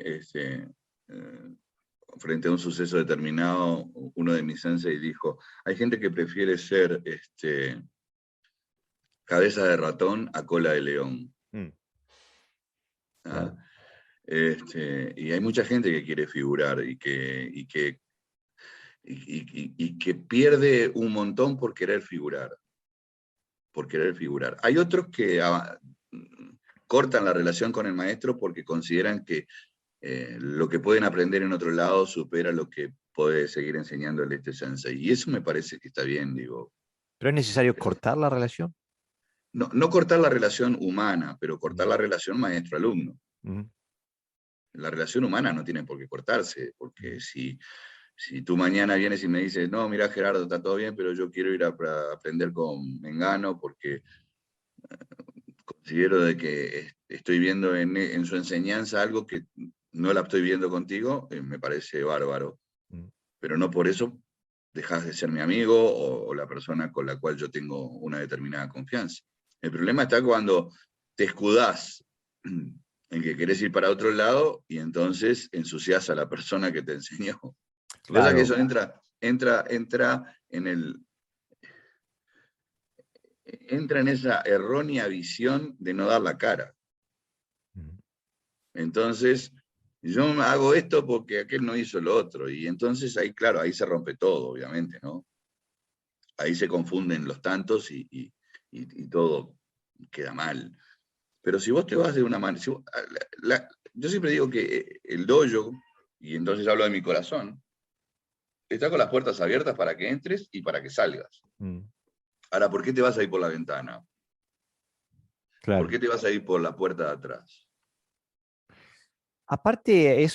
frente a un suceso determinado, uno de mis sensei dijo, hay gente que prefiere ser cabeza de ratón a cola de león. Mm, ¿Ah? claro. Y hay mucha gente que quiere figurar y que pierde un montón por querer figurar. por querer figurar. Hay otros que cortan la relación con el maestro porque consideran que lo que pueden aprender en otro lado supera lo que puede seguir enseñándole este sensei. Y eso me parece que está bien, digo. ¿Pero es necesario cortar la relación? No, no cortar la relación humana, pero cortar Mm, la relación maestro-alumno. mm, La relación humana no tiene por qué cortarse, porque si tú mañana vienes y me dices, no, mira Gerardo, está todo bien, pero yo quiero ir a aprender con Mengano porque considero de que estoy viendo en su enseñanza algo que no la estoy viendo contigo, me parece bárbaro. mm. Pero no por eso dejas de ser mi amigo o la persona con la cual yo tengo una determinada confianza. El problema está cuando te escudás en que querés ir para otro lado y entonces ensuciás a la persona que te enseñó. Lo que pasa es que Claro. eso entra en esa errónea visión de no dar la cara. Mm. Entonces, yo hago esto porque aquel no hizo lo otro. Y entonces ahí, claro, ahí se rompe todo, obviamente, ¿no? Ahí se confunden los tantos y todo queda mal. Pero si vos te vas de una manera... yo siempre digo que el dojo, y entonces hablo de mi corazón, está con las puertas abiertas para que entres y para que salgas. Mm, Ahora, ¿por qué te vas a ir por la ventana? ¿Por claro. qué te vas a ir por la puerta de atrás? Aparte,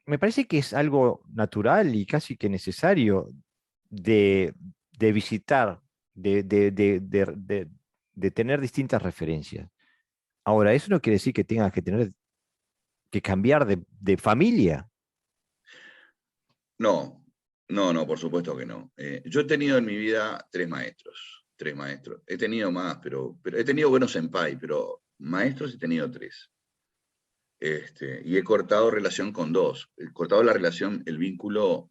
me parece que es algo natural y casi que necesario de visitar, de tener distintas referencias. Ahora, eso no quiere decir que tengas que tener que cambiar de familia. No, no, no, por supuesto que no. Yo he tenido en mi vida tres maestros. He tenido más, pero he tenido buenos senpai, pero maestros he tenido tres. Y he cortado relación con dos. He cortado la relación, el vínculo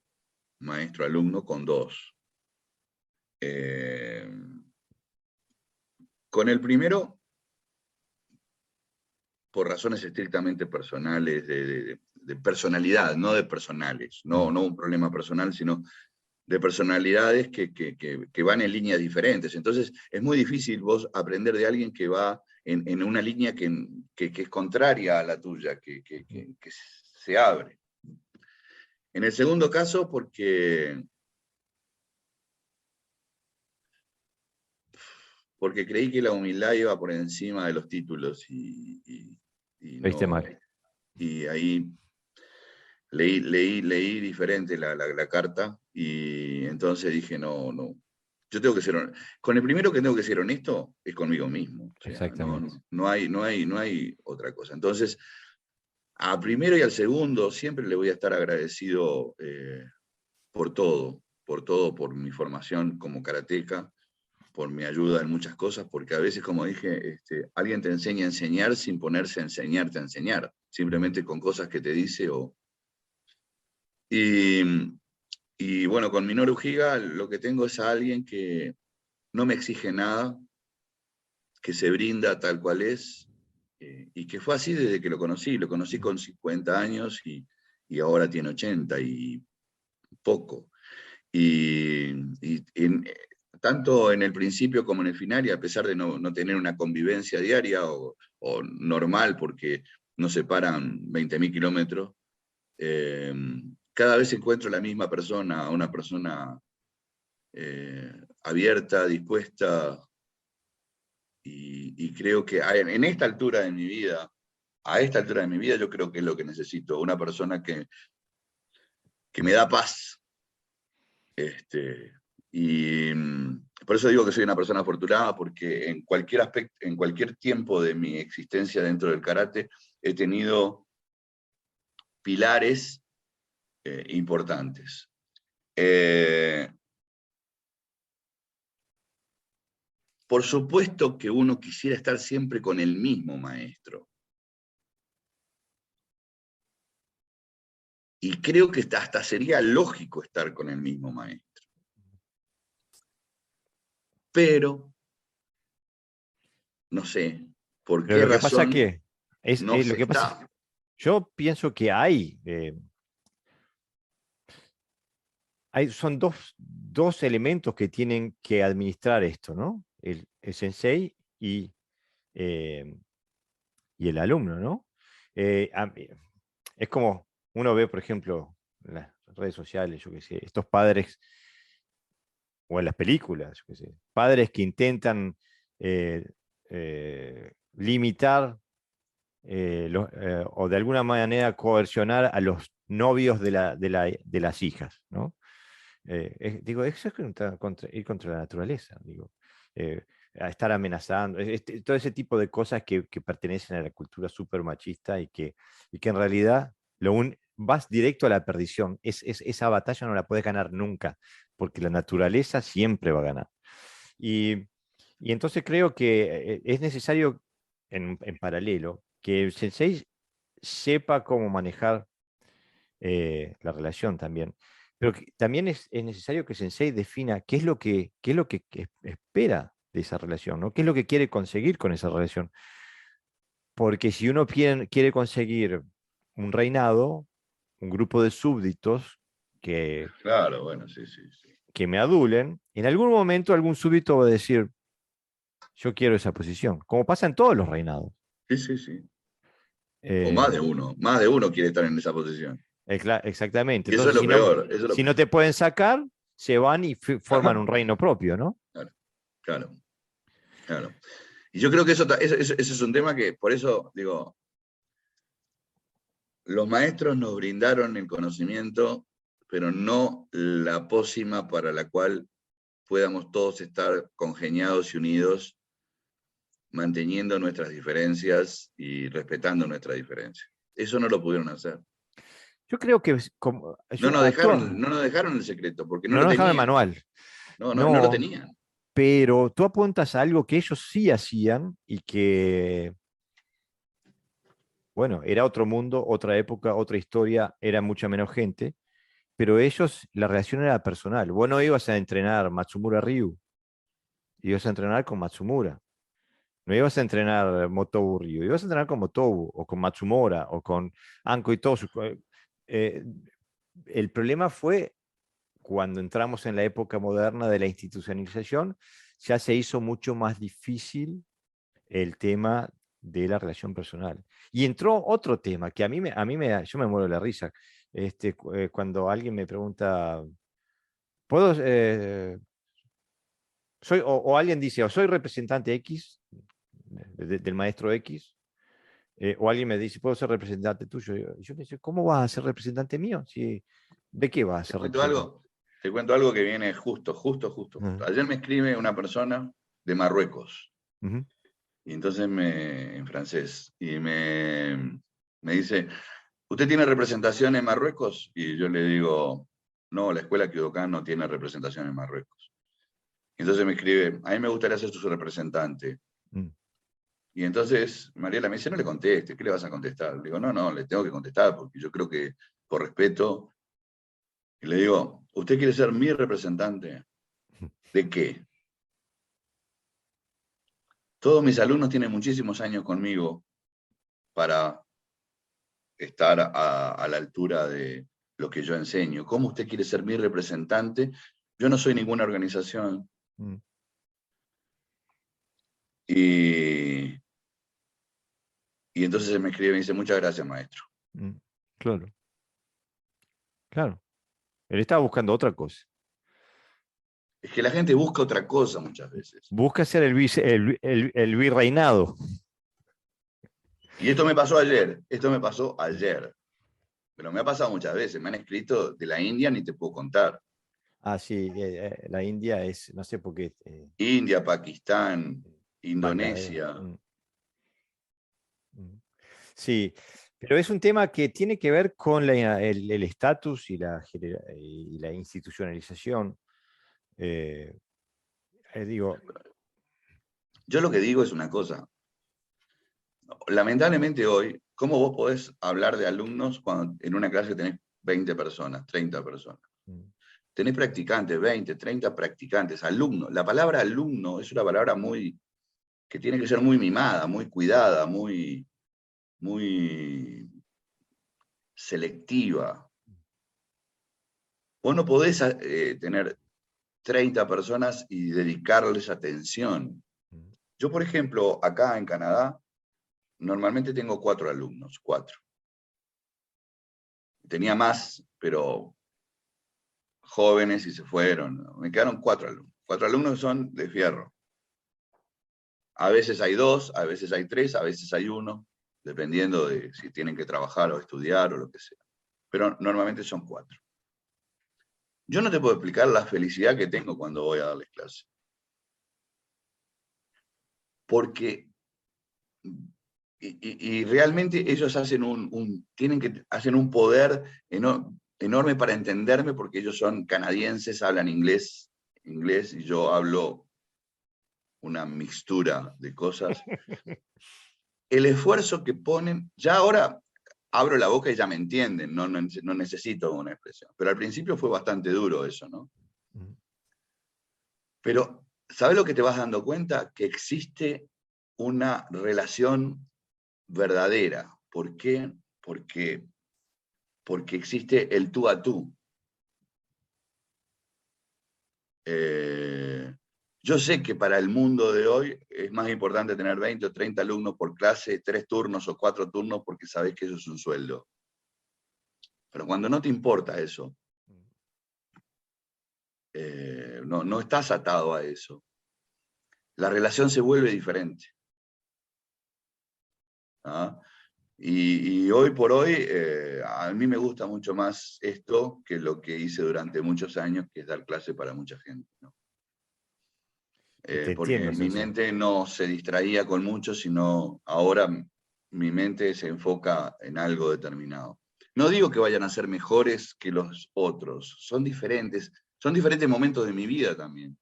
maestro-alumno con dos. Eh, con el primero, por razones estrictamente personales, de personalidad, no de personales, no, Mm, no un problema personal, sino de personalidades que van en líneas diferentes. Entonces, es muy difícil vos aprender de alguien que va en una línea que es contraria a la tuya, que se abre. En el segundo caso, porque creí que la humildad iba por encima de los títulos y lo viste no, mal. y ahí leí diferente la carta y entonces dije, no, no, yo tengo que ser honesto. Con el primero que tengo que ser honesto es conmigo mismo. O sea, no, Exactamente. no, no hay otra cosa. Entonces, a primero y al segundo siempre le voy a estar agradecido por todo, por mi formación como karateca, por mi ayuda en muchas cosas, porque a veces, como dije, alguien te enseña a enseñar sin ponerse a enseñarte a enseñar, Mm, simplemente con cosas que te dice y, y bueno, con Minoru Higa lo que tengo es a alguien que no me exige nada, que se brinda tal cual es, y que fue así desde que lo conocí. Lo conocí mm. con 50 años y ahora tiene 80 y poco. Y tanto en el principio como en el final, y a pesar de no tener una convivencia diaria o normal, porque nos separan 20.000 kilómetros, eh, cada vez encuentro la misma persona, una persona abierta, dispuesta, y creo que en esta altura de mi vida, a esta altura de mi vida, yo creo que es lo que necesito, una persona que me da paz. Y por eso digo que soy una persona afortunada, porque en cualquier aspecto, en cualquier tiempo de mi existencia dentro del karate, he tenido pilares importantes. Eh, por supuesto que uno quisiera estar siempre con el mismo maestro. Y creo que hasta sería lógico estar con el mismo maestro. Pero, no sé, ¿por Pero qué lo que pasa razón que no lo se que pasa, está? yo pienso que son dos elementos que tienen que administrar esto, ¿no? el sensei eh, y el alumno, ¿no? Es como uno ve, por ejemplo, en las redes sociales, yo qué sé, estos padres, o en las películas, yo qué sé, padres que intentan eh, limitar o de alguna manera coercionar a los novios de las hijas, ¿no? Digo, eso es ir contra la naturaleza, digo. eh, a estar amenazando, todo ese tipo de cosas que pertenecen a la cultura súper machista y que en realidad vas directo a la perdición. Esa batalla no la puedes ganar nunca, porque la naturaleza siempre va a ganar. Y, y entonces creo que es necesario, en paralelo, que el sensei sepa cómo manejar la relación también. Pero también es necesario que Sensei defina qué es lo que espera de esa relación, ¿no? ¿Qué es lo que quiere conseguir con esa relación? Porque si uno quiere conseguir un reinado, un grupo de súbditos que, Claro, bueno, sí, sí, sí. que me adulen, en algún momento algún súbdito va a decir, yo quiero esa posición, como pasa en todos los reinados. Sí, sí, sí. O Eh, más de uno quiere estar en esa posición. exactamente. Y eso es Entonces, lo si no, peor, eso es lo si no peor. te pueden sacar, se van y forman un reino propio, ¿no? Claro, claro, claro. Y yo creo que ese es un tema que, por eso digo, los maestros nos brindaron el conocimiento, pero no la pócima para la cual podamos todos estar congeniados y unidos, manteniendo nuestras diferencias y respetando nuestras diferencias. Eso no lo pudieron hacer. Yo creo que No nos dejaron el secreto, porque no no lo nos dejaron el tenían. manual, No, no, no lo no, tenían. pero tú apuntas a algo que ellos sí hacían y que, bueno, era otro mundo, otra época, otra historia, era mucha menos gente, pero ellos, la relación era personal. Vos no ibas a entrenar Matsumura Ryu, ibas a entrenar con Matsumura. No ibas a entrenar Motobu Ryu, ibas a entrenar con Motobu o con Matsumura o con Anko y Tosu. Eh, el problema fue cuando entramos en la época moderna de la institucionalización, ya se hizo mucho más difícil el tema de la relación personal. Y entró otro tema que yo me muero de la risa. Cuando alguien me pregunta, ¿puedo, o alguien dice, o soy representante X, del maestro X, o alguien me dice, ¿puedo ser representante tuyo? Yo me dice, ¿cómo vas a ser representante mío? ¿De qué vas a ¿Te ser cuento representante? algo? Te cuento algo que viene justo, justo, justo, justo. Ujú, Ayer me escribe una persona de Marruecos, ujú, y entonces en francés, me dice, ¿usted tiene representación en Marruecos? Y yo le digo, no, la escuela Kyudokan no tiene representación en Marruecos. Y entonces me escribe, a mí me gustaría ser su representante. mm. Y entonces Mariela me dice, no le conteste, ¿qué le vas a contestar? Le digo, no, no, le tengo que contestar porque yo creo que por respeto. Y le digo, ¿usted quiere ser mi representante? ¿De qué? Todos mis alumnos tienen muchísimos años conmigo para estar a la altura de lo que yo enseño. ¿Cómo usted quiere ser mi representante? Yo no soy ninguna organización. Mm, Y, y entonces él me escribe y me dice, muchas gracias, maestro. mm. Claro, claro. Él estaba buscando otra cosa. Es que la gente busca otra cosa muchas veces. Busca ser el virreinado. Y esto me pasó ayer, pero me ha pasado muchas veces. Me han escrito de la India, ni te puedo contar. Ah, sí, la India no sé por qué, India, Pakistán, Bangladesh. Indonesia. Mm. Sí, pero es un tema que tiene que ver con el estatus y la institucionalización. Eh, digo, Yo lo que digo es una cosa. Lamentablemente hoy, ¿cómo vos podés hablar de alumnos cuando en una clase tenés 20 personas, 30 personas? mm, Tenés practicantes, 20, 30 practicantes, alumnos. La palabra alumno es una palabra que tiene que ser muy mimada, muy cuidada, muy selectiva. Vos no podés tener 30 personas y dedicarles atención. Yo, por ejemplo, acá en Canadá, normalmente tengo 4 alumnos, 4. Tenía más, pero jóvenes y se fueron. Me quedaron 4 alumnos. 4 alumnos son de fierro. A veces hay 2, a veces hay 3, a veces hay 1, dependiendo de si tienen que trabajar o estudiar o lo que sea. Pero normalmente son 4. Yo no te puedo explicar la felicidad que tengo cuando voy a darles clase. Porque, y realmente ellos hacen hacen un poder enorme para entenderme, porque ellos son canadienses, hablan inglés, y yo hablo una mixtura de cosas. El esfuerzo que ponen, ya ahora abro la boca y ya me entienden, no necesito una expresión. Pero al principio fue bastante duro eso, ¿no? Pero, ¿sabes lo que te vas dando cuenta? Que existe una relación verdadera. ¿Por qué? Porque existe el tú a tú. Yo sé que para el mundo de hoy es más importante tener 20 o 30 alumnos por clase, 3 turnos o 4 turnos, porque sabés que eso es un sueldo. Pero cuando no te importa eso, no estás atado a eso, la relación se vuelve diferente. ¿Ah? Y hoy por hoy, a mí me gusta mucho más esto que lo que hice durante muchos años, que es dar clase para mucha gente, ¿no? Te entiendo, Porque mi Sensei. mente no se distraía con mucho, sino ahora mi mente se enfoca en algo determinado. No digo que vayan a ser mejores que los otros, son diferentes momentos de mi vida también.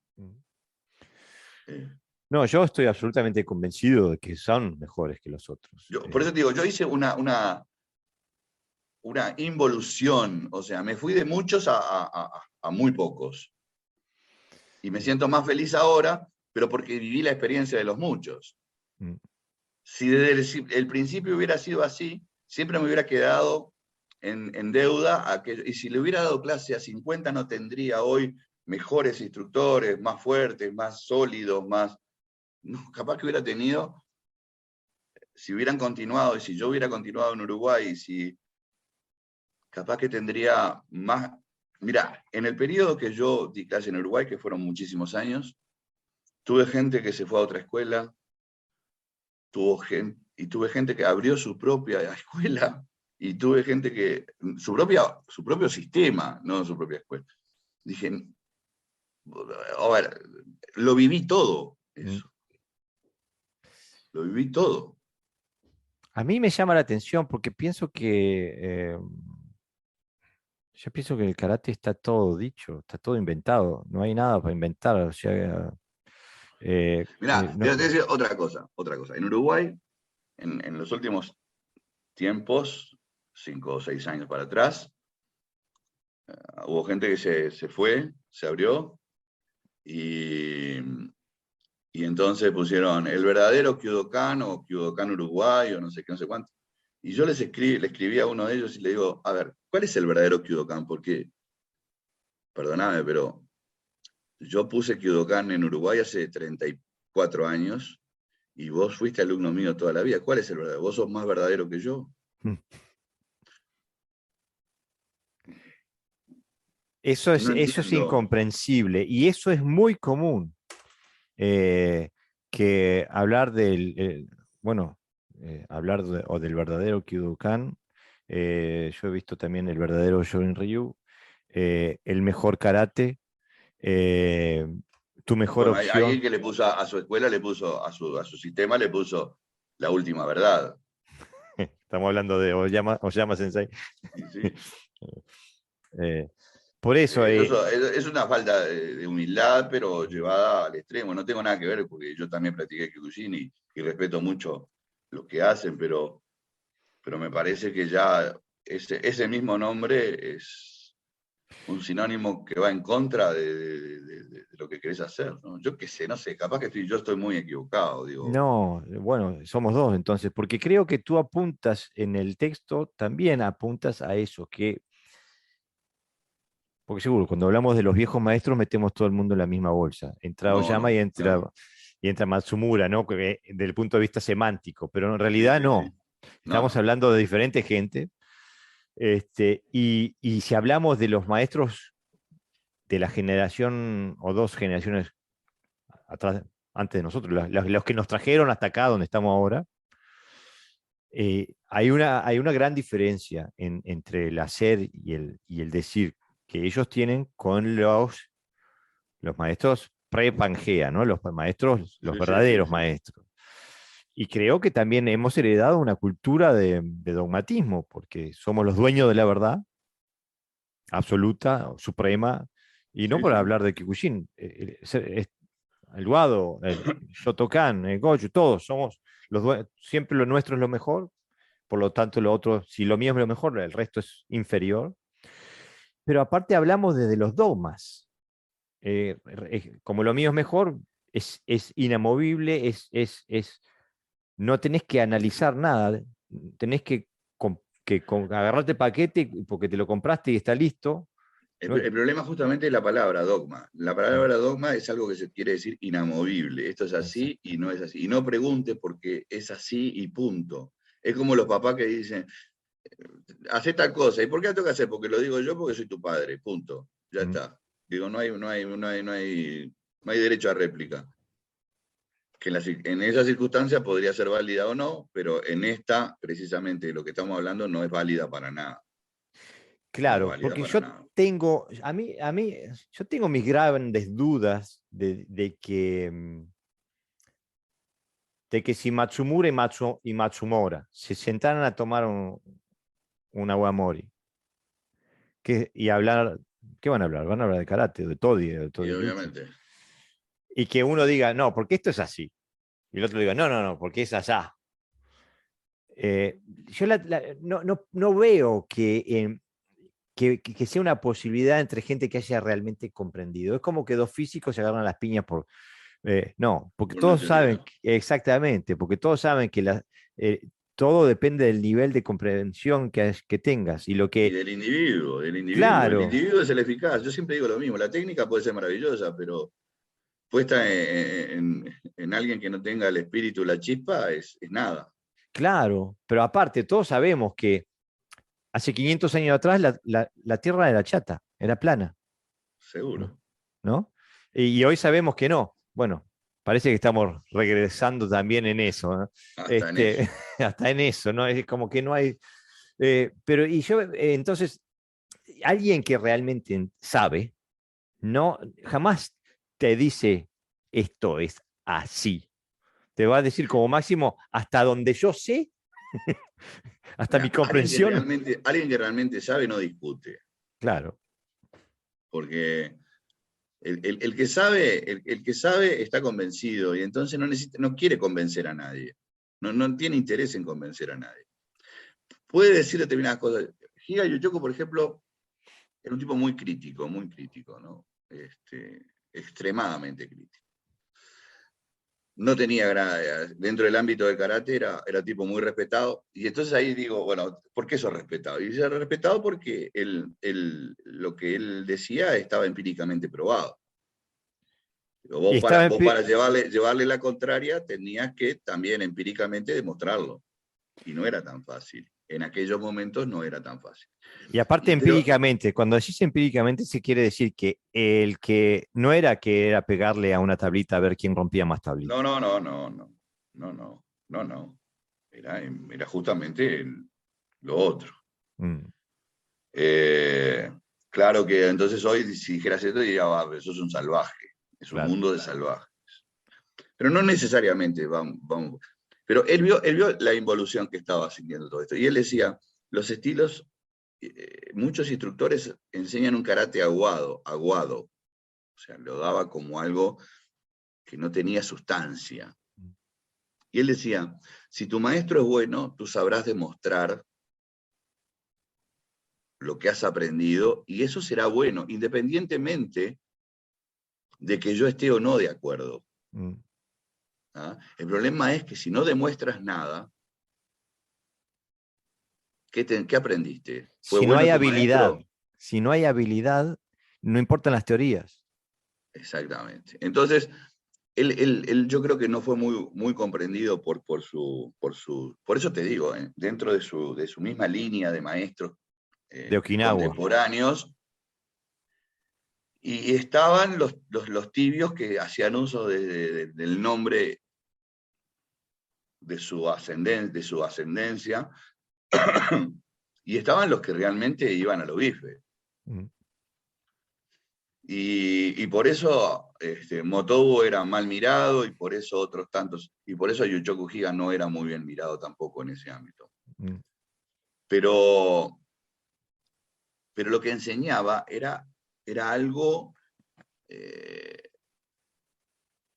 No, yo estoy absolutamente convencido de que son mejores que los otros. Por eso te digo, yo hice una involución, o sea, me fui de muchos a muy pocos. Y me siento más feliz ahora, pero porque viví la experiencia de los muchos. Si desde el principio hubiera sido así, siempre me hubiera quedado en deuda, y si le hubiera dado clase a 50 no tendría hoy mejores instructores, más fuertes, más sólidos, no, capaz que hubiera tenido, si hubieran continuado, y si yo hubiera continuado en Uruguay, capaz que tendría más. Mira, en el periodo que yo di clase en Uruguay, que fueron muchísimos años, tuve gente que se fue a otra escuela, tuve gente que abrió su propia escuela, y tuve gente que, su propio sistema, no su propia escuela. Dije, a ver, lo viví todo, eso. Lo viví todo. A mí me llama la atención porque pienso que yo pienso que el karate está todo dicho, está todo inventado, no hay nada para inventar. O sea, Mirá, te voy a no, decir otra cosa. En Uruguay, en los últimos tiempos, 5 o 6 años para atrás, hubo gente que se fue, se abrió, y entonces pusieron el verdadero Kyudokan o Kyudokan Uruguay o no sé qué, no sé cuánto. Y yo le escribí a uno de ellos y le digo, a ver, ¿cuál es el verdadero Kyudokan? Porque, perdóname, pero yo puse Kyudokan en Uruguay hace 34 años y vos fuiste alumno mío toda la vida. ¿Cuál es el verdadero? ¿Vos sos más verdadero que yo? No Eso es entiendo. incomprensible y eso es muy común. Que hablar bueno, o del verdadero Kyudokan, yo he visto también el verdadero Shorin Ryu, el mejor karate, eh, tu mejor Bueno, hay alguien opción. que le puso a su escuela, le puso a su sistema, le puso la última verdad. Estamos hablando de Oyama Sensei. Sí, sí. Eh, por eso, Es una falta de humildad, pero llevada al extremo. No tengo nada que ver, porque yo también practiqué Kyokushin y respeto mucho lo que hacen, pero me parece que ya ese mismo nombre es un sinónimo que va en contra de lo que querés hacer, ¿no? Yo qué sé, no sé, capaz que yo estoy muy equivocado, digo. no, bueno, somos dos entonces, porque creo que tú apuntas en el texto, también apuntas a eso, porque seguro, cuando hablamos de los viejos maestros, metemos todo el mundo en la misma bolsa. Entra No, Oyama y no, entra claro. y entra Matsumura, ¿no? Desde el punto de vista semántico, pero en Sí, realidad sí, sí. no. No, Estamos no. hablando de diferente gente. Y si hablamos de los maestros de la generación o dos generaciones atrás, antes de nosotros, los que nos trajeron hasta acá donde estamos ahora, hay una gran diferencia entre el hacer y el decir que ellos tienen con los maestros pre-Pangea, ¿no? Los maestros, los Sí, sí, sí, verdaderos sí. maestros. Y creo que también hemos heredado una cultura de dogmatismo, porque somos los dueños de la verdad absoluta, suprema, y no Sí, por sí. hablar de Kikuchi, el Wado, el Shotokan, el Goju, todos somos siempre lo nuestro es lo mejor, por lo tanto lo otro, si lo mío es lo mejor, el resto es inferior. Pero aparte hablamos desde los dogmas. Como lo mío es mejor, es inamovible, no tenés que analizar nada, tenés que agarrarte el paquete porque te lo compraste y está listo. ¿No? El problema justamente es la palabra dogma. La palabra dogma es algo que se quiere decir inamovible. Esto es así y Exacto. no es así. Y no pregunte porque es así y punto. Es como los papás que dicen, hace tal cosa. ¿Y por qué la tengo que hacer? Porque lo digo yo, porque soy tu padre. Punto. Ya Mm. está. Digo, no hay derecho a réplica. Que en esa circunstancia podría ser válida o no, pero en esta, precisamente, lo que estamos hablando no es válida para nada. No es Claro, válida porque para yo nada. tengo, yo tengo mis grandes dudas de que si Matsumura y Matsumora se sentaran a tomar un aguamori y hablar, ¿qué van a hablar? Van a hablar de karate, de Y Todi Luchi. obviamente. Y que uno diga, no, porque esto es así. Y el otro diga, no, no, no, porque es allá. Yo no veo que sea una posibilidad entre gente que haya realmente comprendido. Es como que dos físicos se agarran las piñas no, porque Por una todos saben, teoría. exactamente, porque todos saben que eh, todo depende del nivel de comprensión que tengas. Y lo Y que, del individuo, del individuo. El claro, individuo es el eficaz. Yo siempre digo lo mismo. La técnica puede ser maravillosa, pero puesta en alguien que no tenga el espíritu, la chispa, es nada. claro, pero aparte, todos sabemos que hace 500 años atrás la Tierra era chata, era plana, Seguro. ¿no? ¿No? Y hoy sabemos que no. Bueno, parece que estamos regresando también en eso, ¿no? Hasta en eso. Hasta en eso, ¿no? Es como que no hay. Pero, y yo, entonces, alguien que realmente sabe, no, jamás te dice esto es así. Te va a decir como máximo hasta donde yo sé, hasta mi Mira, comprensión. alguien que realmente sabe no discute. Claro, Porque el que sabe está convencido y entonces no quiere convencer a nadie. No tiene interés en convencer a nadie. Puede decir determinadas cosas. Higa Yoshiko, por ejemplo, era un tipo muy crítico, ¿no? Extremadamente crítico. No tenía dentro del ámbito del karate, era tipo muy respetado. Y entonces ahí digo, bueno, ¿por qué eso es respetado? Y era respetado porque lo que él decía estaba empíricamente probado. Pero y estaba en vos para llevarle la contraria tenías que también empíricamente demostrarlo. Y no era tan fácil. En aquellos momentos no era tan fácil. y aparte Pero empíricamente, cuando decís empíricamente se quiere decir que el que no era que era pegarle a una tablita a ver quién rompía más no, tablitas. no, no, no, no, no, no, no, no. Era justamente lo otro. Mm, Eh, claro que entonces hoy, si dijeras esto, diría, va, eso es un salvaje, es un claro. mundo de salvajes. Pero no necesariamente, vamos. Pero él vio la involución que estaba sintiendo todo esto. Y él decía, los estilos, muchos instructores enseñan un karate aguado. O sea, lo daba como algo que no tenía sustancia. Y él decía, si tu maestro es bueno, tú sabrás demostrar lo que has aprendido y eso será bueno, independientemente de que yo esté o no de acuerdo. Mm. ¿Ah? El problema es que si no demuestras nada, ¿qué aprendiste? ¿Fue Si no hay bueno tu habilidad, maestro? si no hay habilidad, no importan las teorías. Exactamente. Entonces, Él yo creo que no fue muy comprendido por eso te digo, dentro de su misma línea de maestros De Okinawa. contemporáneos, y estaban los tibios que hacían uso del nombre de su ascendencia, y estaban los que realmente iban a lo bife. Mm. Y por eso Motobu era mal mirado, y por eso otros tantos, y por eso Yuchoku Higa no era muy bien mirado tampoco en ese ámbito. Mm. Pero, pero lo que enseñaba era algo, eh,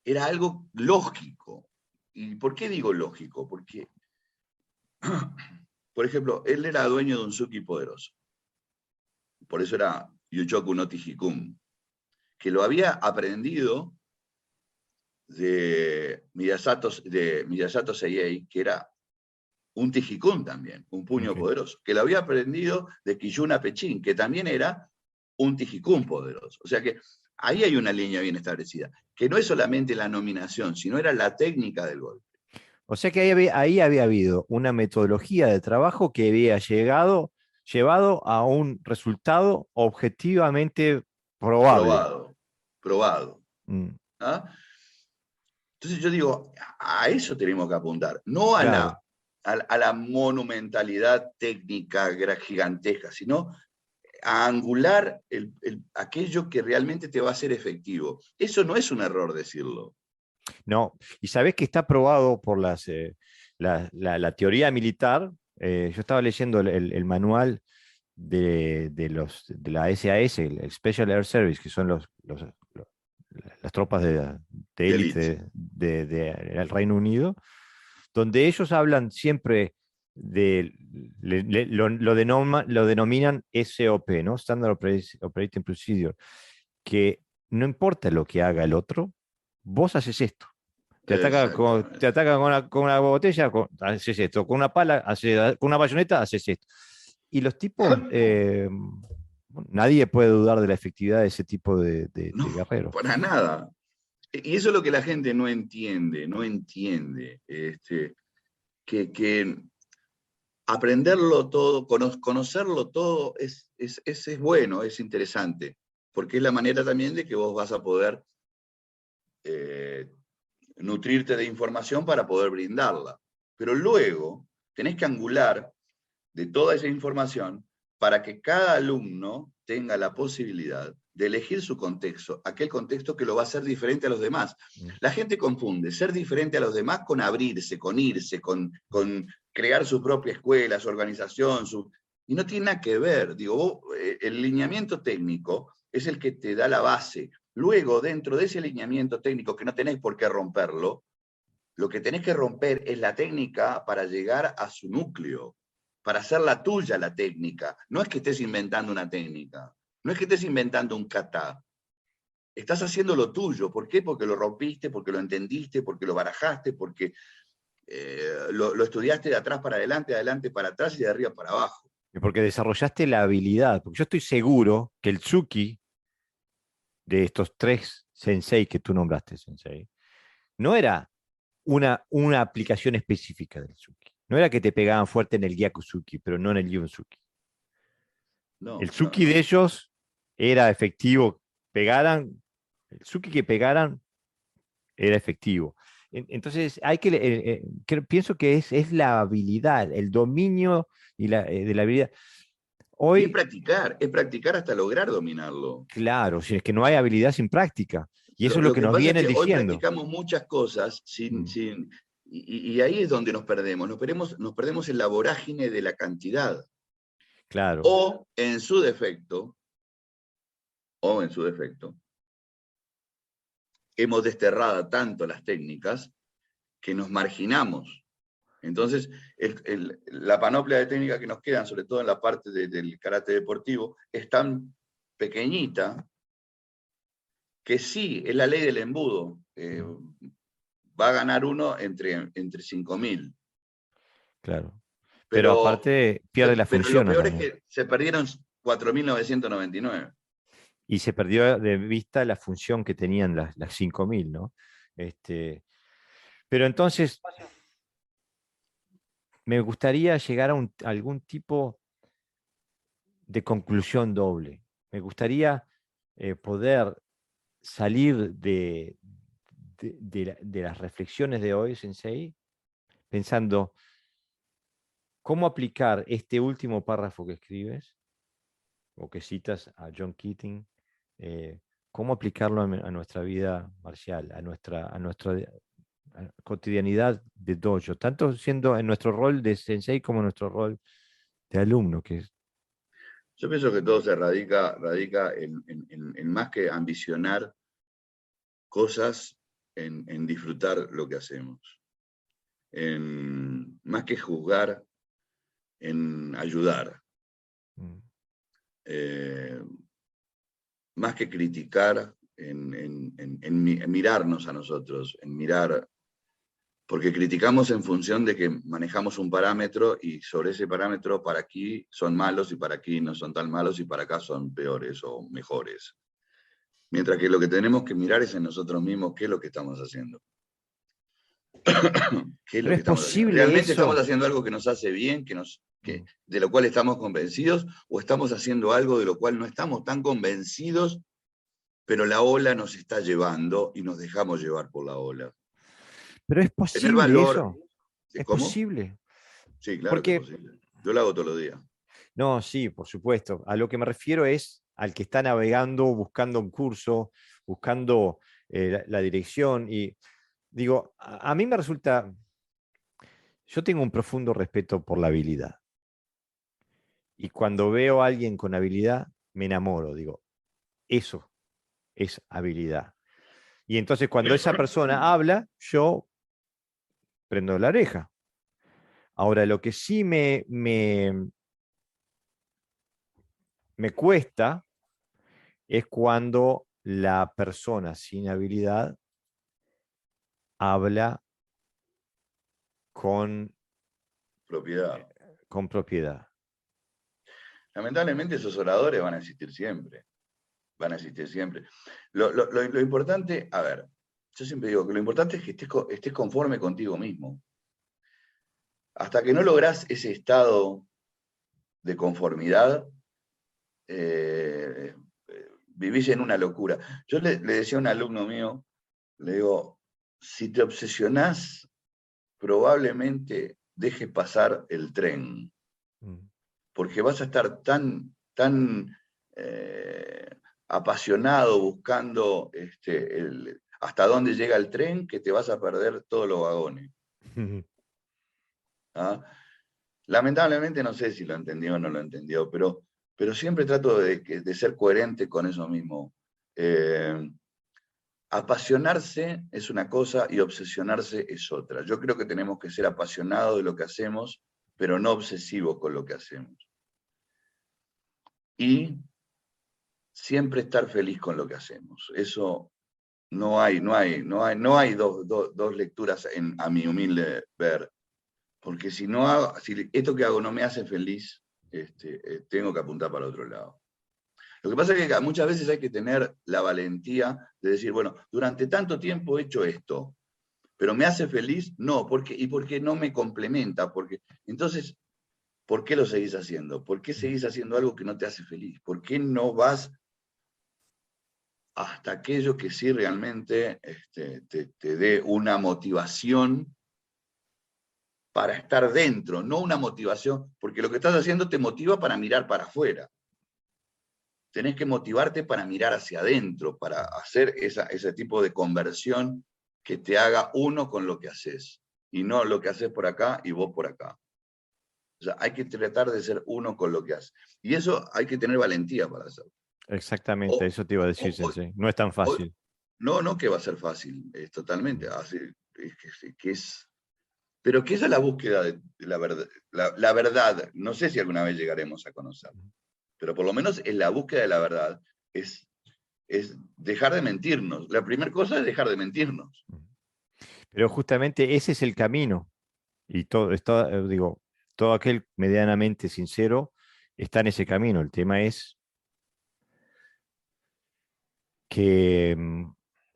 era algo lógico. ¿Y por qué digo lógico? Porque, por ejemplo, él era dueño de un Suki poderoso. Por eso era Yuchoku no Tijikun, que lo había aprendido de Miyasato Seiyei, que era un Tijikun también, un puño Okay. poderoso, que lo había aprendido de Kiyuna Pechin, que también era un Tijikun poderoso. O sea que ahí hay una línea bien establecida, que no es solamente la nominación, sino era la técnica del golpe. O sea que ahí había habido una metodología de trabajo que había llevado a un resultado objetivamente probable. Probado, probado. Mm. ¿Ah? Entonces yo digo, a eso tenemos que apuntar, no a Claro. la monumentalidad técnica gigantesca, sino a angular aquello que realmente te va a ser efectivo. Eso no es un error decirlo. No, y sabés que está probado por la teoría militar. Yo estaba leyendo el manual de la SAS, el Special Air Service, que son las tropas de De elite. élite del Reino Unido, donde ellos hablan siempre lo denominan SOP, ¿no? Standard Operating Procedure, que no importa lo que haga el otro, vos haces esto. Te Exactamente. ataca con una botella, haces esto. Con una pala, con una bayoneta, haces esto. Y los tipos, nadie puede dudar de la efectividad de ese tipo No, de guerreros. para nada. Y eso es lo que la gente no entiende, que aprenderlo todo, conocerlo todo es bueno, es interesante, porque es la manera también de que vos vas a poder eh, nutrirte de información para poder brindarla. Pero luego tenés que angular de toda esa información para que cada alumno tenga la posibilidad de elegir su contexto, aquel contexto que lo va a hacer diferente a los demás. Mm. La gente confunde ser diferente a los demás con abrirse, con irse, con crear su propia escuela, su organización, y no tiene nada que ver. Digo, el lineamiento técnico es el que te da la base. Luego, dentro de ese lineamiento técnico, que no tenés por qué romperlo, lo que tenés que romper es la técnica para llegar a su núcleo, para hacerla tuya la técnica. No es que estés inventando una técnica, no es que estés inventando un kata. Estás haciendo lo tuyo. ¿Por qué? Porque lo rompiste, porque lo entendiste, porque lo barajaste, porque lo estudiaste de atrás para adelante, de adelante para atrás y de arriba para abajo. Porque desarrollaste la habilidad. Porque yo estoy seguro que el Tsuki de estos tres sensei que tú nombraste, sensei, no era una aplicación específica del Tsuki. No era que te pegaban fuerte en el Gyakusuki, pero no en el Yunsuki. El No, no, Tsuki de no. ellos era efectivo. Pegaran, el Tsuki que pegaran era efectivo. Entonces, pienso que es la habilidad, el dominio de la habilidad. Y Hoy, es practicar hasta lograr dominarlo. claro, si es que no hay habilidad sin práctica. Y eso es lo Lo que que nos pasa es vienen que hoy diciendo. practicamos muchas cosas Mm. y ahí es donde nos perdemos. Nos perdemos en la vorágine de la cantidad. Claro. O en su defecto, o en su defecto, hemos desterrado tanto las técnicas que nos marginamos. Entonces, la panoplia de técnicas que nos quedan, sobre todo en la parte del karate deportivo, es tan pequeñita que sí, es la ley del embudo. Mm. Va a ganar uno entre 5.000. Claro. Pero Pero, aparte pierde la pero lo función a la peor es vez. que se perdieron 4.999. Y se perdió de vista la función que tenían las 5.000, ¿no? Pero entonces me gustaría llegar a algún tipo de conclusión doble. Me gustaría poder salir de las reflexiones de hoy, Sensei, pensando cómo aplicar este último párrafo que escribes o que citas a John Keating, cómo aplicarlo a nuestra vida marcial, a nuestra cotidianidad de dojo, tanto siendo en nuestro rol de sensei como en nuestro rol de alumno, que es. Yo pienso que todo se radica en más que ambicionar cosas, en disfrutar lo que hacemos. Más que juzgar, en ayudar. Más que criticar, en mirarnos a nosotros, en mirar, porque criticamos en función de que manejamos un parámetro y sobre ese parámetro para aquí son malos y para aquí no son tan malos y para acá son peores o mejores. Mientras que lo que tenemos que mirar es en nosotros mismos qué es lo que estamos haciendo. ¿Qué es lo Pero que es estamos haciendo? posible ¿Realmente estamos eso. haciendo algo que nos hace bien, de lo cual estamos convencidos, o estamos haciendo algo de lo cual no estamos tan convencidos, pero la ola nos está llevando y nos dejamos llevar por la ola? Pero es Tener posible valor. eso. Es ¿Cómo? posible. Sí, claro que es Porque, posible. Yo lo hago todos los días. no, sí, por supuesto. A lo que me refiero es al que está navegando, buscando un curso, buscando la dirección. Y digo, a mí me resulta, yo tengo un profundo respeto por la habilidad. Y cuando veo a alguien con habilidad, me enamoro. Digo, eso es habilidad. Y entonces cuando esa persona habla, yo prendo la oreja. Ahora, lo que sí me cuesta es cuando la persona sin habilidad habla con, Propiedad. con propiedad. Lamentablemente esos oradores van a existir siempre. Van a existir siempre. Lo importante, a ver, yo siempre digo que lo importante es que estés conforme contigo mismo. Hasta que no lográs ese estado de conformidad, vivís en una locura. Yo le decía a un alumno mío, le digo, si te obsesionás, probablemente dejes pasar el tren, porque vas a estar tan apasionado buscando hasta dónde llega el tren que te vas a perder todos los vagones. ¿Ah? Lamentablemente no sé si lo entendió o no lo entendió, pero siempre trato de ser coherente con eso mismo. Apasionarse es una cosa y obsesionarse es otra. Yo creo que tenemos que ser apasionados de lo que hacemos, pero no obsesivos con lo que hacemos. Y siempre estar feliz con lo que hacemos. Eso no hay dos lecturas a mi humilde ver. Porque si esto que hago no me hace feliz, tengo que apuntar para otro lado. Lo que pasa es que muchas veces hay que tener la valentía de decir, bueno, durante tanto tiempo he hecho esto, pero ¿me hace feliz? No, ¿y por qué no me complementa? Entonces, ¿por qué lo seguís haciendo? ¿Por qué seguís haciendo algo que no te hace feliz? ¿Por qué no vas hasta aquello que sí realmente te dé una motivación para estar dentro, no una motivación? Porque lo que estás haciendo te motiva para mirar para afuera. Tenés que motivarte para mirar hacia adentro, para hacer ese tipo de conversión que te haga uno con lo que haces, y no lo que haces por acá y vos por acá. O sea, hay que tratar de ser uno con lo que haces. Y eso hay que tener valentía para hacerlo. Exactamente, eso te iba a decir, Sensei. No es tan fácil. No que va a ser fácil, es totalmente. Pero que esa es la búsqueda de la verdad. La verdad, no sé si alguna vez llegaremos a conocerla, pero por lo menos en la búsqueda de la verdad es dejar de mentirnos. La primera cosa es dejar de mentirnos. Pero justamente ese es el camino. Y todo aquel medianamente sincero está en ese camino. El tema es que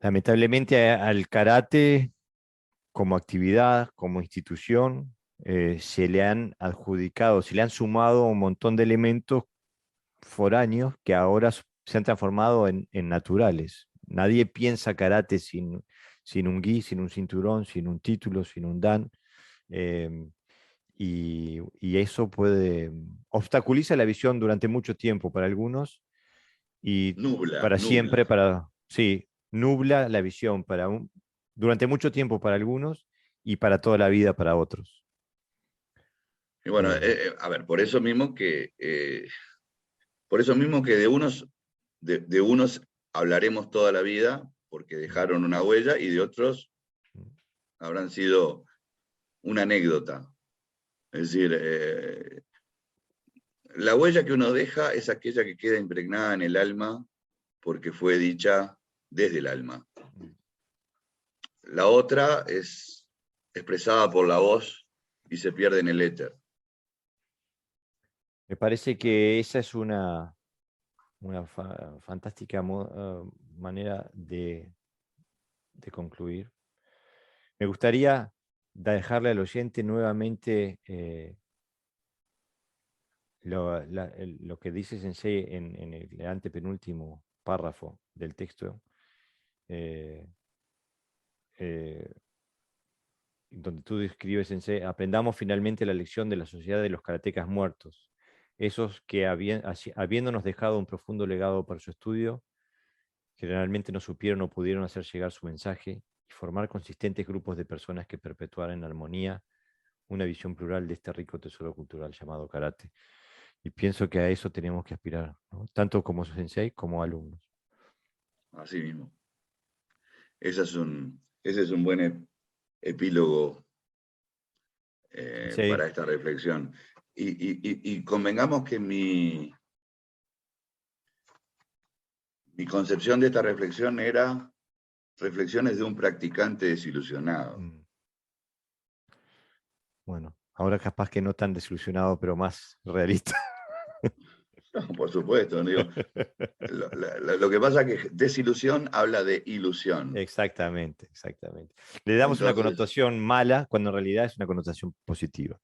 Lamentablemente al karate como actividad, como institución, se le han adjudicado, se le han sumado un montón de elementos foráneos que ahora se han transformado en naturales. Nadie piensa karate sin un gi, sin un cinturón, sin un título, sin un dan. eh, y eso puede obstaculiza la visión durante mucho tiempo para algunos y Nubla, para nubla. siempre sí, nubla la visión durante mucho tiempo para algunos y para toda la vida para otros. Y bueno, Eh, a ver, por eso mismo que de unos hablaremos toda la vida porque dejaron una huella y de otros habrán sido una anécdota. Es decir, la huella que uno deja es aquella que queda impregnada en el alma porque fue dicha desde el alma. La otra es expresada por la voz y se pierde en el éter. Me parece que esa es una fantástica manera de concluir. Me gustaría dejarle al oyente nuevamente lo que dice Sensei en el antepenúltimo párrafo del texto, eh, eh, donde tú describes, Sensei, aprendamos finalmente la lección de la sociedad de los karatecas muertos, esos que habiéndonos dejado un profundo legado para su estudio, generalmente no supieron o pudieron hacer llegar su mensaje y formar consistentes grupos de personas que perpetuaran en armonía una visión plural de este rico tesoro cultural llamado karate. Y pienso que a eso tenemos que aspirar, ¿no? Tanto como sensei como alumnos. Así mismo. Ese es un buen epílogo Sensei, para esta reflexión. Y convengamos que mi concepción de esta reflexión era reflexiones de un practicante desilusionado. bueno, ahora capaz que no tan desilusionado, pero más realista. No, por supuesto, digo, lo que pasa es que desilusión habla de ilusión. Exactamente, exactamente. Le damos una Entonces, connotación mala cuando en realidad es una connotación positiva.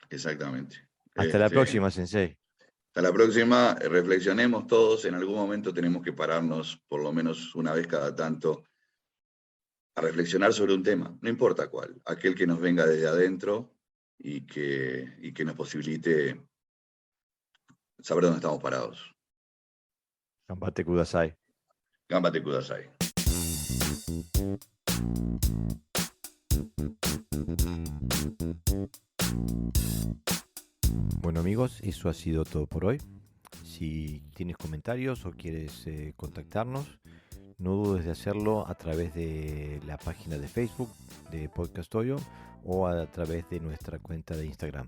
exactamente. Hasta la próxima, Sensei. Hasta la próxima, reflexionemos todos, en algún momento tenemos que pararnos, por lo menos una vez cada tanto, a reflexionar sobre un tema, no importa cuál, aquel que nos venga desde adentro y que nos posibilite saber dónde estamos parados. Ganbate Kudasai. Gambate Kudasai. Bueno amigos, eso ha sido todo por hoy. Si tienes comentarios o quieres contactarnos, no dudes de hacerlo a través de la página de Facebook de Podcast Oyo o a través de nuestra cuenta de Instagram.